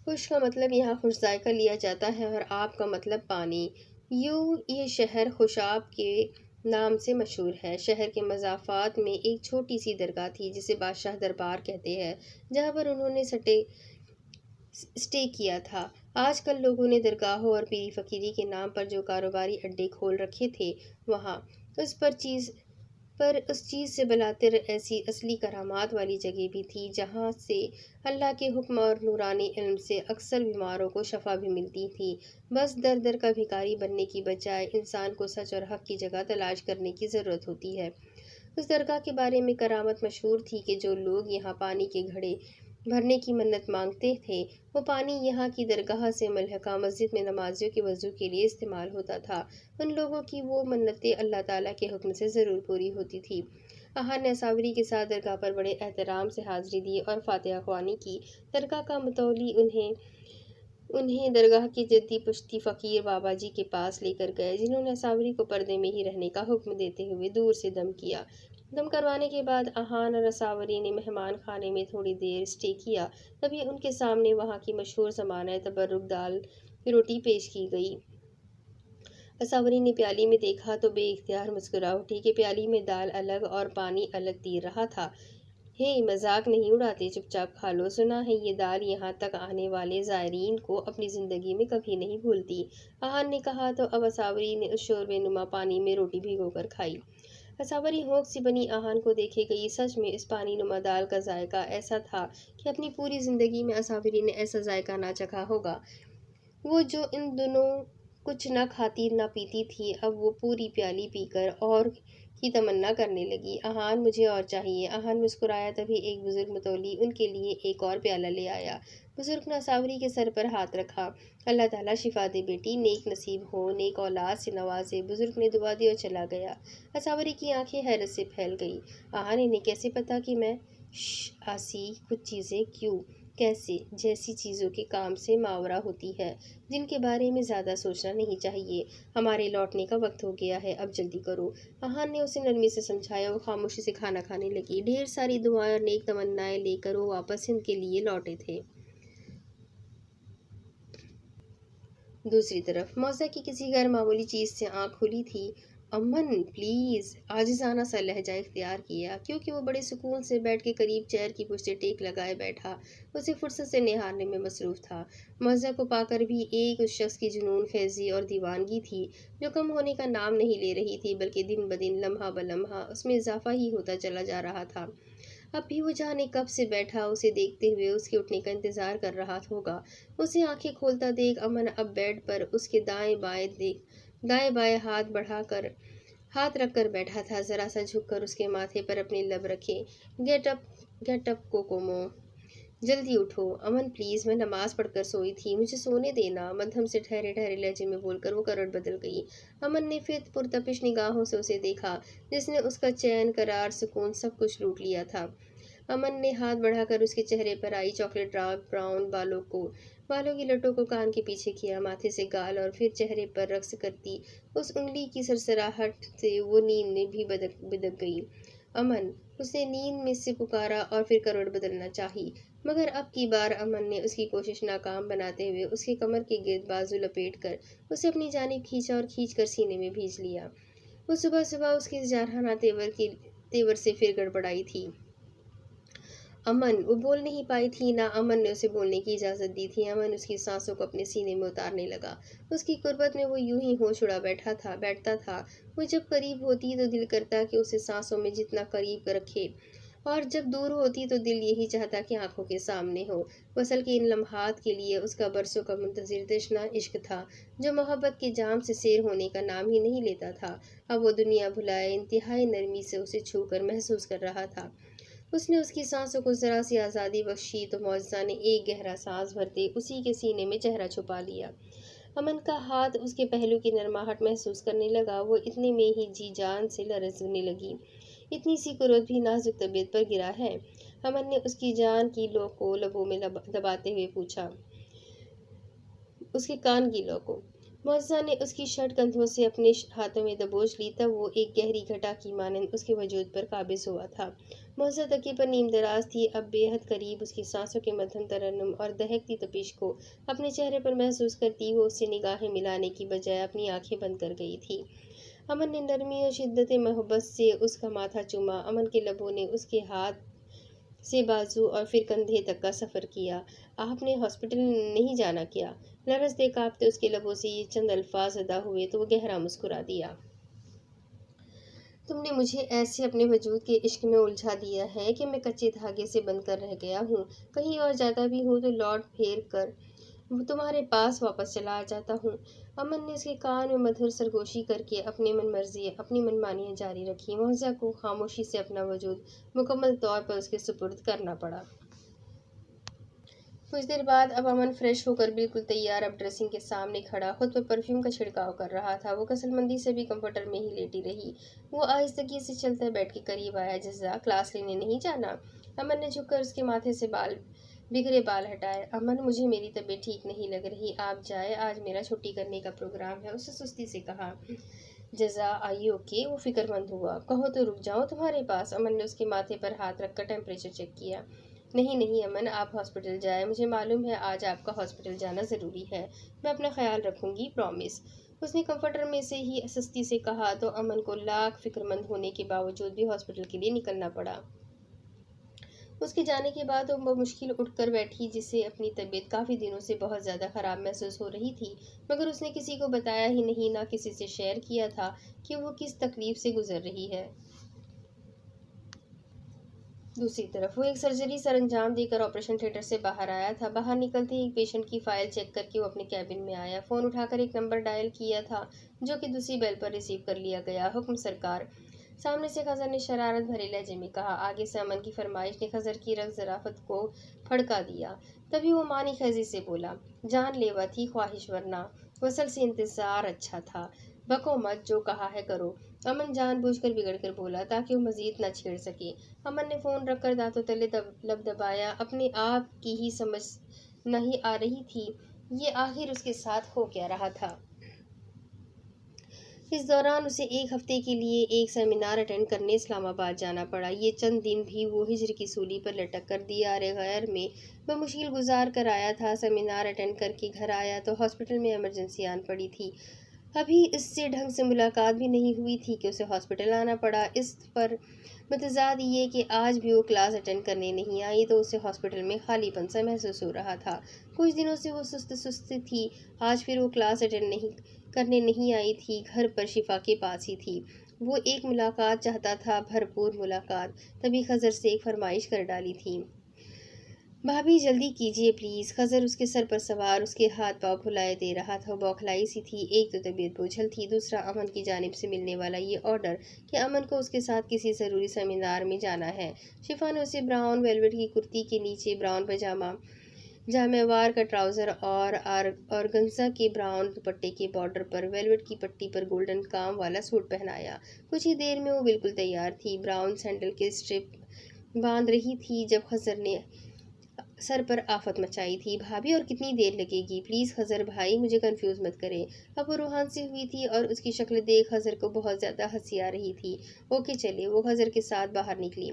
खुश का मतलब यहाँ खुश जायका लिया जाता है और आप का मतलब पानी। ये शहर खुशाब के नाम से मशहूर है। शहर के मज़ाफ़ात में एक छोटी सी दरगाह थी जिसे बादशाह दरबार कहते हैं, जहाँ पर उन्होंने स्टे किया था। आजकल लोगों ने दरगाहों और पीरी फ़कीरी के नाम पर जो कारोबारी अड्डे खोल रखे थे, वहाँ उस पर चीज़ पर उस चीज़ से बलातिर ऐसी असली करामात वाली जगह भी थी, जहाँ से अल्लाह के हुक्म और नूरानी इल्म से अक्सर बीमारों को शफा भी मिलती थी। बस दर दर का भिखारी बनने की बजाय इंसान को सच और हक की जगह तलाश करने की ज़रूरत होती है। उस दरगाह के बारे में करामत मशहूर थी कि जो लोग यहाँ पानी के घड़े भरने की मन्नत मांगते थे, वो पानी यहाँ की दरगाह से मुल्हका मस्जिद में नमाजियों के वज़ू के लिए इस्तेमाल होता था। उन लोगों की वो मन्नतें अल्लाह ताला के हुक्म से ज़रूर पूरी होती थी। अहान ने असावरी के साथ दरगाह पर बड़े एहतराम से हाज़िरी दी और फातिहा ख्वानी की। दरगाह का मुतौली उन्हें दरगाह के जद्दी पुश्ती फ़कीर बाबा जी के पास लेकर गए, जिन्होंने असावरी को पर्दे में ही रहने का हुक्म देते हुए दूर से दम किया। दम करवाने के बाद अहान और असावरी ने मेहमान खाने में थोड़ी देर स्टे किया। तभी उनके सामने वहाँ की मशहूर ज़माना तबर्रुक दाल रोटी पेश की गई। असावरी ने प्याली में देखा तो बेइख्तियार मुस्कुरा उठी कि प्याली में दाल अलग और पानी अलग तीर रहा था। हे, मजाक नहीं उड़ाते, चुपचाप खा लो। सुना है ये दाल यहाँ तक आने वाले ज़ायरीन को अपनी ज़िंदगी में कभी नहीं भूलती। अहान ने कहा तो अब असावरी ने उस शोरबे नुमा पानी में रोटी भिगोकर खाई। असावरी होंक सी बनी आहान को देखे गई। सच में इस पानी नुमा दाल का जायका ऐसा था कि अपनी पूरी जिंदगी में असावरी ने ऐसा जायका ना चखा होगा। वो जो इन दोनों कुछ ना खाती ना पीती थी, अब वो पूरी प्याली पीकर और की तमन्ना करने लगी। अहान, मुझे और चाहिए। अहान मुस्कुराया। तभी एक बुजुर्ग मतौली उनके लिए एक और प्याला ले आया। बुजुर्ग ने असावरी के सर पर हाथ रखा। अल्लाह ताला शिफा दे बेटी, नेक नसीब हो, नेक औलाद से नवाजे। बुजुर्ग ने दुआ दी और चला गया। असावरी की आंखें हैरत से फैल गई। अहान, इन्हें कैसे पता कि मैं आसी कुछ चीज़ें क्यों कैसे जैसी चीज़ों के काम से मावरा होती है, जिनके बारे में ज़्यादा सोचना नहीं चाहिए। हमारे लौटने का वक्त हो गया है, अब जल्दी करो। अहान ने उसे नरमी से समझाया। वो खामोशी से खाना खाने लगी। ढेर सारी दुआएं और नेक तमन्नाएं लेकर वो वापस हिंद के लिए लौटे थे। दूसरी तरफ मौसा की किसी गैर मामूली चीज़ से आंख खुली थी। अमन, प्लीज़, आजिज़ाना सा लहजा इख्तियार किया, क्योंकि वो बड़े सुकून से बैठ के करीब चेयर की पुश्ते टेक लगाए बैठा उसे फुर्सत से निहारने में मसरूफ़ था। मौसा को पाकर भी एक उस शख्स की जुनून खेज़ी और दीवानगी थी जो कम होने का नाम नहीं ले रही थी, बल्कि दिन ब दिन लम्हा ब लम्हा उसमें इजाफा ही होता चला जा रहा था। अब भी वो जाने कब से बैठा उसे देखते हुए उसके उठने का इंतजार कर रहा होगा। उसे आंखें खोलता देख अमन अब बेड पर उसके दाएं बाएं हाथ रख कर बैठा था। जरा सा झुककर उसके माथे पर अपनी लब रखे। गेट अप कोकोमो, जल्दी उठो। अमन, प्लीज, मैं नमाज पढ़कर सोई थी, मुझे सोने देना। मध्यम से ठहरे ठहरे लहजे में बोलकर वो करवट बदल गई। अमन ने फिर पुरतपिश निगाहों से उसे देखा, जिसने उसका चैन, करार, सुकून सब कुछ लूट लिया था। अमन ने हाथ बढ़ाकर उसके चेहरे पर आई चॉकलेट डार्क ब्राउन बालों की लटों को कान के पीछे किया, माथे से गाल और फिर चेहरे पर रक्स करती उस उंगली की सरसराहट से वो नींद में भी बिदक गई। अमन, उसे नींद में से पुकारा और फिर करवट बदलना चाही, मगर अब की बार अमन ने उसकी कोशिश नाकाम बनाते हुए उसके कमर के गिर्द बाजू लपेट कर उसे अपनी जानिब खींचा और खींचकर सीने में भींच लिया। वो सुबह सुबह उसके जारहाना तेवर से फिर गड़बड़ाई थी। अमन, वो बोल नहीं पाई थी, ना अमन ने उसे बोलने की इजाज़त दी थी। अमन उसकी सांसों को अपने सीने में उतारने लगा। उसकी कुर्बत में वो यूं ही होश उड़ा बैठता था। वो जब करीब होती तो दिल करता कि उसे सांसों में जितना करीब रखे, और जब दूर होती तो दिल यही चाहता कि आंखों के सामने हो। वसल के इन लम्हात के लिए उसका बरसों का मुंतज़िर तश्ना इश्क था, जो मोहब्बत के जाम से सैर होने का नाम ही नहीं लेता था। अब वो दुनिया भुलाए इंतहाई नरमी से उसे छूकर महसूस कर रहा था। उसने उसकी सांसों को जरा सी आज़ादी बख्शी तो मुअज़्ज़ा ने एक गहरा सांस भरते उसी के सीने में चेहरा छुपा लिया। अमन का हाथ उसके पहलू की नरमाहट महसूस करने लगा। वो इतने में ही जी जान से लरजने लगी। इतनी सी कुर्बत भी नाजुक तबीयत पर गिरा है? अमन ने उसकी जान की लो को लबों में दबाते हुए पूछा, उसके कान की लो को। मुअज़्ज़ा ने उसकी शर्ट कंधों से अपने हाथों में दबोच ली, तब वो एक गहरी घटा की मानंद उसके वजूद पर काबिज हुआ था। मुअज़्ज़ा तकिए पर नीमदराज थी, अब बेहद करीब उसकी सांसों के मध्यम तरन्नुम और दहकती तपिश को अपने चेहरे पर महसूस करती हुए उससे निगाहें मिलाने की बजाय अपनी आंखें बंद कर गई थी। अमन ने नरमी और शिद्दत मोहब्बत से उसका माथा चूमा। अमन के लबों ने उसके हाथ से बाजू और फिर कंधे तक का सफ़र किया। आपने हॉस्पिटल नहीं जाना क्या? लरजते कांपते उसके लबों से ये चंद अल्फाज अदा हुए तो वो गहरा मुस्कुरा दिया। तुमने मुझे ऐसे अपने वजूद के इश्क में उलझा दिया है कि मैं कच्चे धागे से बनकर रह गया हूँ। कहीं और जाता भी हूँ तो लौट फेर कर वो तुम्हारे पास वापस चला आ जाता हूँ। अमन ने उसके कान में मधुर सरगोशी करके अपनी मनमानियाँ जारी रखी। मुअज़्ज़ा को खामोशी से अपना वजूद मुकम्मल तौर पर उसके सुपुर्द करना पड़ा। कुछ देर बाद अब अमन फ्रेश होकर बिल्कुल तैयार अब ड्रेसिंग के सामने खड़ा खुद पर परफ्यूम का छिड़काव कर रहा था। वो कसलमंदी से भी कंफर्टर में ही लेटी रही। वो आहिस्तगी से चलता बेड के करीब आया। जज़ा, क्लास लेने नहीं जाना? अमन ने झुककर उसके माथे से बिखरे बाल हटाए। अमन, मुझे मेरी तबीयत ठीक नहीं लग रही, आप जाए, आज मेरा छुट्टी करने का प्रोग्राम है, उसने सुस्ती से कहा। जज़ा, आई ओके? वो फिक्रमंद हुआ। कहो तो रुक जाऊं तुम्हारे पास? अमन ने उसके माथे पर हाथ रखकर टेम्परेचर चेक किया। नहीं नहीं अमन, आप हॉस्पिटल जाए, मुझे मालूम है आज आपका हॉस्पिटल जाना ज़रूरी है। मैं अपना ख्याल रखूंगी, प्रॉमिस। उसने कंफर्टर में से ही सस्ती से कहा तो अमन को लाख फिक्रमंद होने के बावजूद भी हॉस्पिटल के लिए निकलना पड़ा। उसके जाने के बाद वो मुश्किल उठकर बैठी, जिसे अपनी तबीयत काफ़ी दिनों से बहुत ज़्यादा ख़राब महसूस हो रही थी, मगर उसने किसी को बताया ही नहीं, ना किसी से शेयर किया था कि वो किस तकलीफ़ से गुजर रही है। दूसरी तरफ वो एक सर्जरी सरंजाम देकर ऑपरेशन थिएटर से बाहर आया था। बाहर निकलते ही एक पेशेंट की फाइल चेक करके वो अपने कैबिन में आया। फ़ोन उठाकर एक नंबर डायल किया था, जो कि दूसरी बेल पर रिसीव कर लिया गया। हुक्म सरकार। सामने से खजर ने शरारत भरे लहजे में कहा। आगे से अमन की फरमाइश ने खजर की रग ज़राफ़त को फड़का दिया। तभी वो मानी खजी से बोला, जानलेवा थी ख्वाहिश वरना वसल से इंतज़ार अच्छा था। बको मत, जो कहा है करो। अमन जानबूझकर बिगड़कर बोला ताकि वो मजीद न छेड़ सके। अमन ने फ़ोन रखकर दांतों तले लब दबाया। अपने आप की ही समझ नहीं आ रही थी ये आखिर उसके साथ हो क्या रहा था। इस दौरान उसे एक हफ्ते के लिए एक सेमिनार अटेंड करने इस्लामाबाद जाना पड़ा। ये चंद दिन भी वो हिज्र की सूली पर लटक कर दियार गैर में बमुश्किल गुजार कर आया था। सेमिनार अटेंड करके घर आया तो हॉस्पिटल में इमरजेंसी आन पड़ी थी। अभी इससे ढंग से मुलाकात भी नहीं हुई थी कि उसे हॉस्पिटल आना पड़ा। इस पर मतजाद ये कि आज भी वो क्लास अटेंड करने नहीं आई तो उसे हॉस्पिटल में खालीपन सा महसूस हो रहा था। कुछ दिनों से वो सुस्त सुस्त थी। आज फिर वो क्लास अटेंड नहीं करने नहीं आई थी, घर पर शिफा के पास ही थी। वो एक मुलाकात चाहता था, भरपूर मुलाकात। तभी खजर से एक फरमाइश कर डाली थी। भाभी जल्दी कीजिए प्लीज़। खजर उसके सर पर सवार उसके हाथ पाँव फुलाए दे रहा था। बौखलाई सी थी। एक तो तबीयत बोझल थी, दूसरा अमन की जानिब से मिलने वाला ये ऑर्डर कि अमन को उसके साथ किसी ज़रूरी सेमिनार में जाना है। शिफा ने उसे ब्राउन वेलवेट की कुर्ती के नीचे ब्राउन पजामा, जामेवार का ट्राउज़र और ऑर्गेन्जा के ब्राउन दुपट्टे के बॉर्डर पर वेलवेट की पट्टी पर गोल्डन काम वाला सूट पहनाया। कुछ ही देर में वो बिल्कुल तैयार थी। ब्राउन सैंडल के स्ट्रिप बांध रही थी जब खजर ने सर पर आफत मचाई थी। भाभी, और कितनी देर लगेगी? प्लीज़ खजर भाई, मुझे कंफ्यूज मत करें। अब वो रूहान से हुई थी और उसकी शक्ल देख खजर को बहुत ज़्यादा हंसी आ रही थी। ओके चले। वो खजर के साथ बाहर निकली।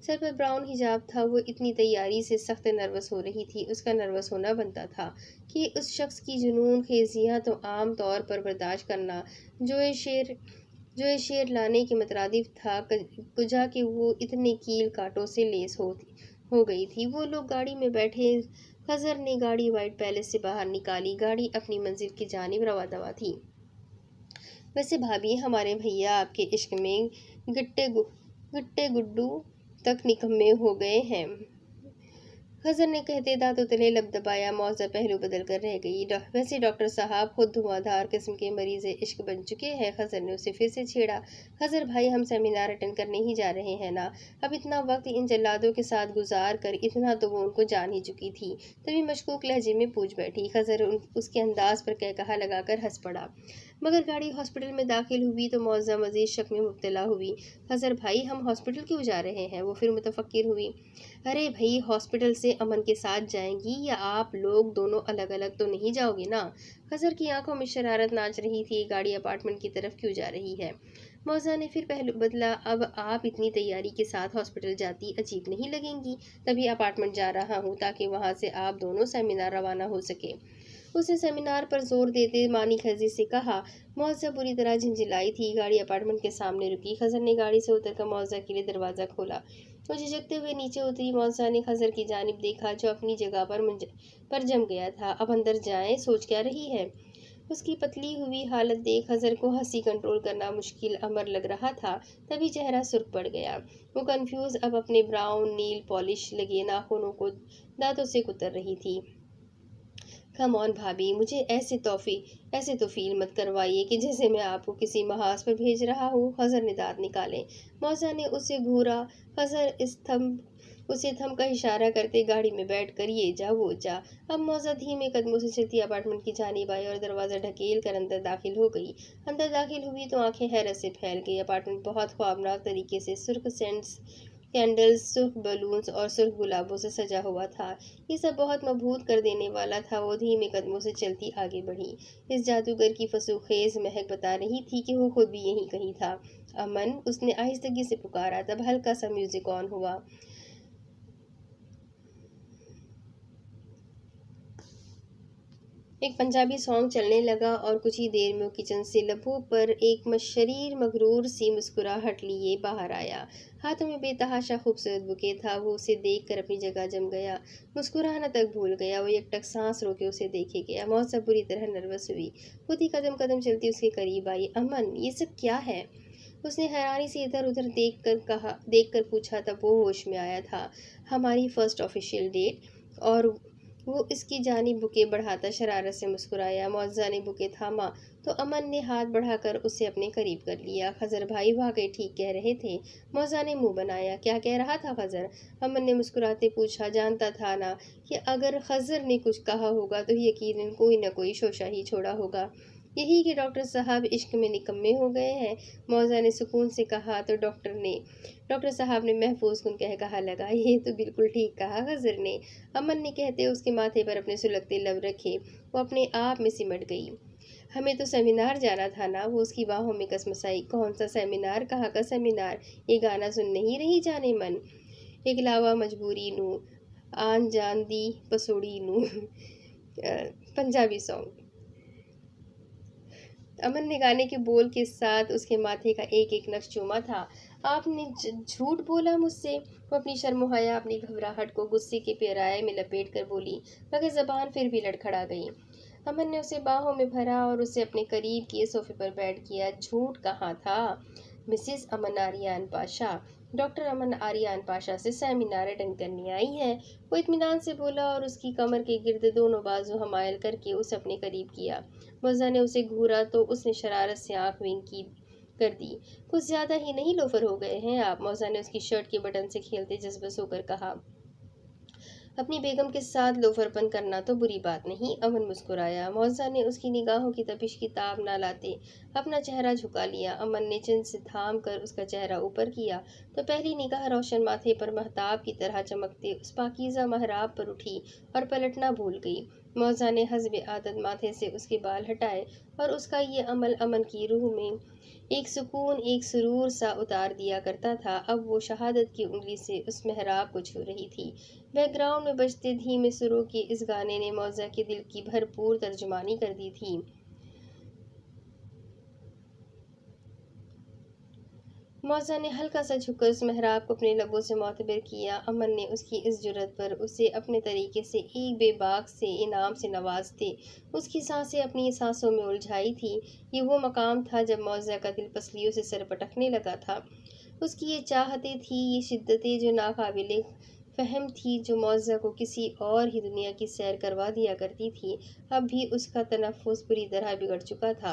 सर पर ब्राउन हिजाब था। वो इतनी तैयारी से सख्त नर्वस हो रही थी। उसका नर्वस होना बनता था कि उस शख्स की जुनून खेजियाँ तो आम तौर पर बर्दाश्त करना जो शेर लाने के मुतरादिफ था, कुजा कि वो इतने कील कांटों से लेस हो गई थी। वो लोग गाड़ी में बैठे। खजर ने गाड़ी व्हाइट पैलेस से बाहर निकाली। गाड़ी अपनी मंजिल की जानिब रवा दवा थी। वैसे भाभी, हमारे भैया आपके इश्क में गिट्टे गुड्डू तक निकम्मे हो गए हैं। खजर ने कहते दांतों तले लब दबाया। मौजा पहलू बदल कर रह गई। वैसे डॉक्टर साहब खुद धुआंधार किस्म के मरीज इश्क बन चुके हैं। खजर ने उसे फिर से छेड़ा। खजर भाई, हम सेमिनार अटेंड करने ही जा रहे हैं ना। अब इतना वक्त इन जल्लादों के साथ गुजार कर इतना तो वो उनको जान ही चुकी थी। तभी मशकूक लहजे में पूछ बैठी। खजर उसके अंदाज पर कहकहा लगाकर हंस पड़ा। मगर गाड़ी हॉस्पिटल में दाखिल हुई तो मौजा मजीद शक में मुब्तला हुई। खजर भाई, हम हॉस्पिटल क्यों जा रहे हैं? वो फिर मुतफक्किर हुई। अरे भाई, हॉस्पिटल से अमन के साथ जाएंगी या आप लोग दोनों अलग अलग तो नहीं जाओगे ना? खजर की आंखों में शरारत नाच रही थी। गाड़ी अपार्टमेंट की तरफ क्यों जा रही है? मौजा ने फिर पहलू बदला। अब आप इतनी तैयारी के साथ हॉस्पिटल जाती अजीब नहीं लगेंगी? तभी अपार्टमेंट जा रहा हूँ ताकि वहाँ से आप दोनों सेमिनार रवाना हो सके। उसने सेमिनार पर जोर देते मानी खजी से कहा। मौजा बुरी तरह झंझिलाई थी। गाड़ी अपार्टमेंट के सामने रुकी। खजर ने गाड़ी से उतरकर मौजा के लिए दरवाज़ा खोला। वो झिझकते हुए नीचे उतरी। मौजा ने खजर की जानिब देखा जो अपनी जगह पर जम गया था। अब अंदर जाएं, सोच क्या रही है? उसकी पतली हुई हालत देख खजर को हंसी कंट्रोल करना मुश्किल अमर लग रहा था। तभी चेहरा सुर्ख पड़ गया। वो कंफ्यूज अब अपने ब्राउन नील पॉलिश लगे नाखूनों को दांतों से कुतर रही थी। कम ऑन भाभी, मुझे ऐसे तो फील मत करवाइए कि जैसे मैं आपको किसी महाज पर भेज रहा हूँ। खजर ने दांत निकाले। मौजा ने उसे घूरा। खजर उसे थम का इशारा करते गाड़ी में बैठ कर ये जा वो जा। अब मौजा धीमे कदमों से चलती अपार्टमेंट की जानिब आई और दरवाज़ा ढकेल कर अंदर दाखिल हो गई। अंदर दाखिल हुई तो आंखें हैरत से फैल गई। अपार्टमेंट बहुत ख्वाबनाक तरीके से सुर्ख सेंट्स, कैंडल्स, सुर्ख बलून्स और सुर्ख गुलाबों से सजा हुआ था। ये सब बहुत मबहूत कर देने वाला था। वो धीमे कदमों से चलती आगे बढ़ी। इस जादूगर की फसूखेज महक बता रही थी कि वो खुद भी यहीं कहीं था। अमन, उसने आहिस्तगी से पुकारा। तब हल्का सा म्यूजिक ऑन हुआ। एक पंजाबी सॉन्ग चलने लगा और कुछ ही देर में वो किचन से लबों पर एक मशरीर मगरूर सी मुस्कुराहट लिए बाहर आया। हाथों में बेतहाशा खूबसूरत बुके था। वो उसे देखकर अपनी जगह जम गया। मुस्कुराना तक भूल गया। वो एकटक सांस रोके उसे देखे गया। मौसम बुरी तरह नर्वस हुई। खुद ही कदम कदम चलती उसके करीब आई। अमन, ये सब क्या है? उसने हैरानी से इधर उधर देख कर पूछा। तब वो होश में आया था। हमारी फर्स्ट ऑफिशियल डेट। और वो इसकी जानिब बुके बढ़ाता शरारत से मुस्कुराया। मौजा ने बुके थामा तो अमन ने हाथ बढ़ाकर उसे अपने करीब कर लिया। खजर भाई वाकई ठीक कह रहे थे। मौजा ने मुंह बनाया। क्या कह रहा था खजर? अमन ने मुस्कुराते पूछा। जानता था ना कि अगर खजर ने कुछ कहा होगा तो यकीनन कोई न कोई शोशा ही छोड़ा होगा। यही कि डॉक्टर साहब इश्क में निकम्मे हो गए हैं। मौजा ने सुकून से कहा तो डॉक्टर साहब ने महफूज कुन कह कहा लगा। ये तो बिल्कुल ठीक कहा खजर ने। अमन ने कहते उसके माथे पर अपने सुलगते लब रखे। वो अपने आप में सिमट गई। हमें तो सेमिनार जाना था ना। वो उसकी बाहों में कसमसाई। कौन सा सेमिनार? कहाँ का सेमिनार? ये गाना सुन नहीं रही जाने मन? एक लावा मजबूरी नू आन जान दी पसोड़ी नू। पंजाबी सॉन्ग। अमन ने गाने के बोल के साथ उसके माथे का एक एक नक्श चूमा था। आपने झूठ बोला मुझसे? वो अपनी शर्म हया, अपनी घबराहट को गुस्से के पेराए में लपेट कर बोली, मगर जबान फिर भी लड़खड़ा गई। अमन ने उसे बाहों में भरा और उसे अपने करीब किए सोफे पर बैठ किया। झूठ कहाँ था? मिसिस अमन आरियान पाशा, डॉक्टर अमन आरियान पाशा से सेमिनार अटेंड करने आई हैं। वो इत्मीनान से बोला और उसकी कमर के गिर्द दोनों बाजू हमायल करके उसे अपने करीब किया। मुर्जा ने उसे घूरा तो उसने शरारत से आंख विंग की कर दी। कुछ ज्यादा ही नहीं लोफर हो गए हैं आप? मौजा ने उसकी शर्ट के बटन से खेलते जज्बस होकर कहा। अपनी बेगम के साथ लोफरपन करना तो बुरी बात नहीं। अमन मुस्कुराया। मौजा ने उसकी निगाहों की तपिश की ताब न लाते अपना चेहरा झुका लिया। अमन ने चिन से थाम कर उसका चेहरा ऊपर किया तो पहली निगाह रोशन माथे पर महताब की तरह चमकते उस पाकीज़ा महराब पर उठी और पलटना भूल गई। मौजा ने हस्बे आदत माथे से उसके बाल हटाए और उसका ये अमल अमन की रूह में एक सुकून, एक सुरूर सा उतार दिया करता था। अब वो शहादत की उंगली से उस मेहराब को छू रही थी। बैकग्राउंड में बजते धीमे सुरों के इस गाने ने मौजा के दिल की भरपूर तर्जुमानी कर दी थी। मौजा ने हल्का सा झुककर उस मेहराब को अपने लबों से मोतबर किया। अमन ने उसकी इस जुर्रत पर उसे अपने तरीके से एक बेबाक से इनाम से नवाजते उसकी सांसें अपनी सांसों में उलझाई थी। ये वो मकाम था जब मौजा का दिल पसलियों से सर पटकने लगा था। उसकी ये चाहतें थी, ये शिद्दतें जो नाकाबिले फ़हम थी, जो मौजा को किसी और ही दुनिया की सैर करवा दिया करती थी। अब भी उसका तनफ़्फ़ुस बुरी तरह बिगड़ चुका था।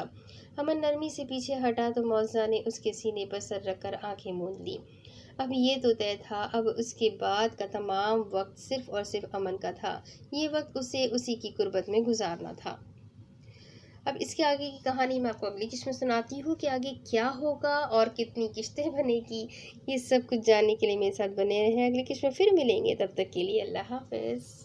अमन नरमी से पीछे हटा तो मौजा ने उसके सीने पर सर रखकर आंखें मूंद ली। अब ये तो तय था, अब उसके बाद का तमाम वक्त सिर्फ और सिर्फ अमन का था। ये वक्त उसे उसी की कुर्बत में गुजारना था। अब इसके आगे की कहानी मैं आपको अगली किस्त में सुनाती हूँ कि आगे क्या होगा और कितनी किस्तें बनेगी। ये सब कुछ जानने के लिए मेरे साथ बने रहें। अगली किस्त में फिर मिलेंगे, तब तक के लिए अल्लाह हाफ़िज़।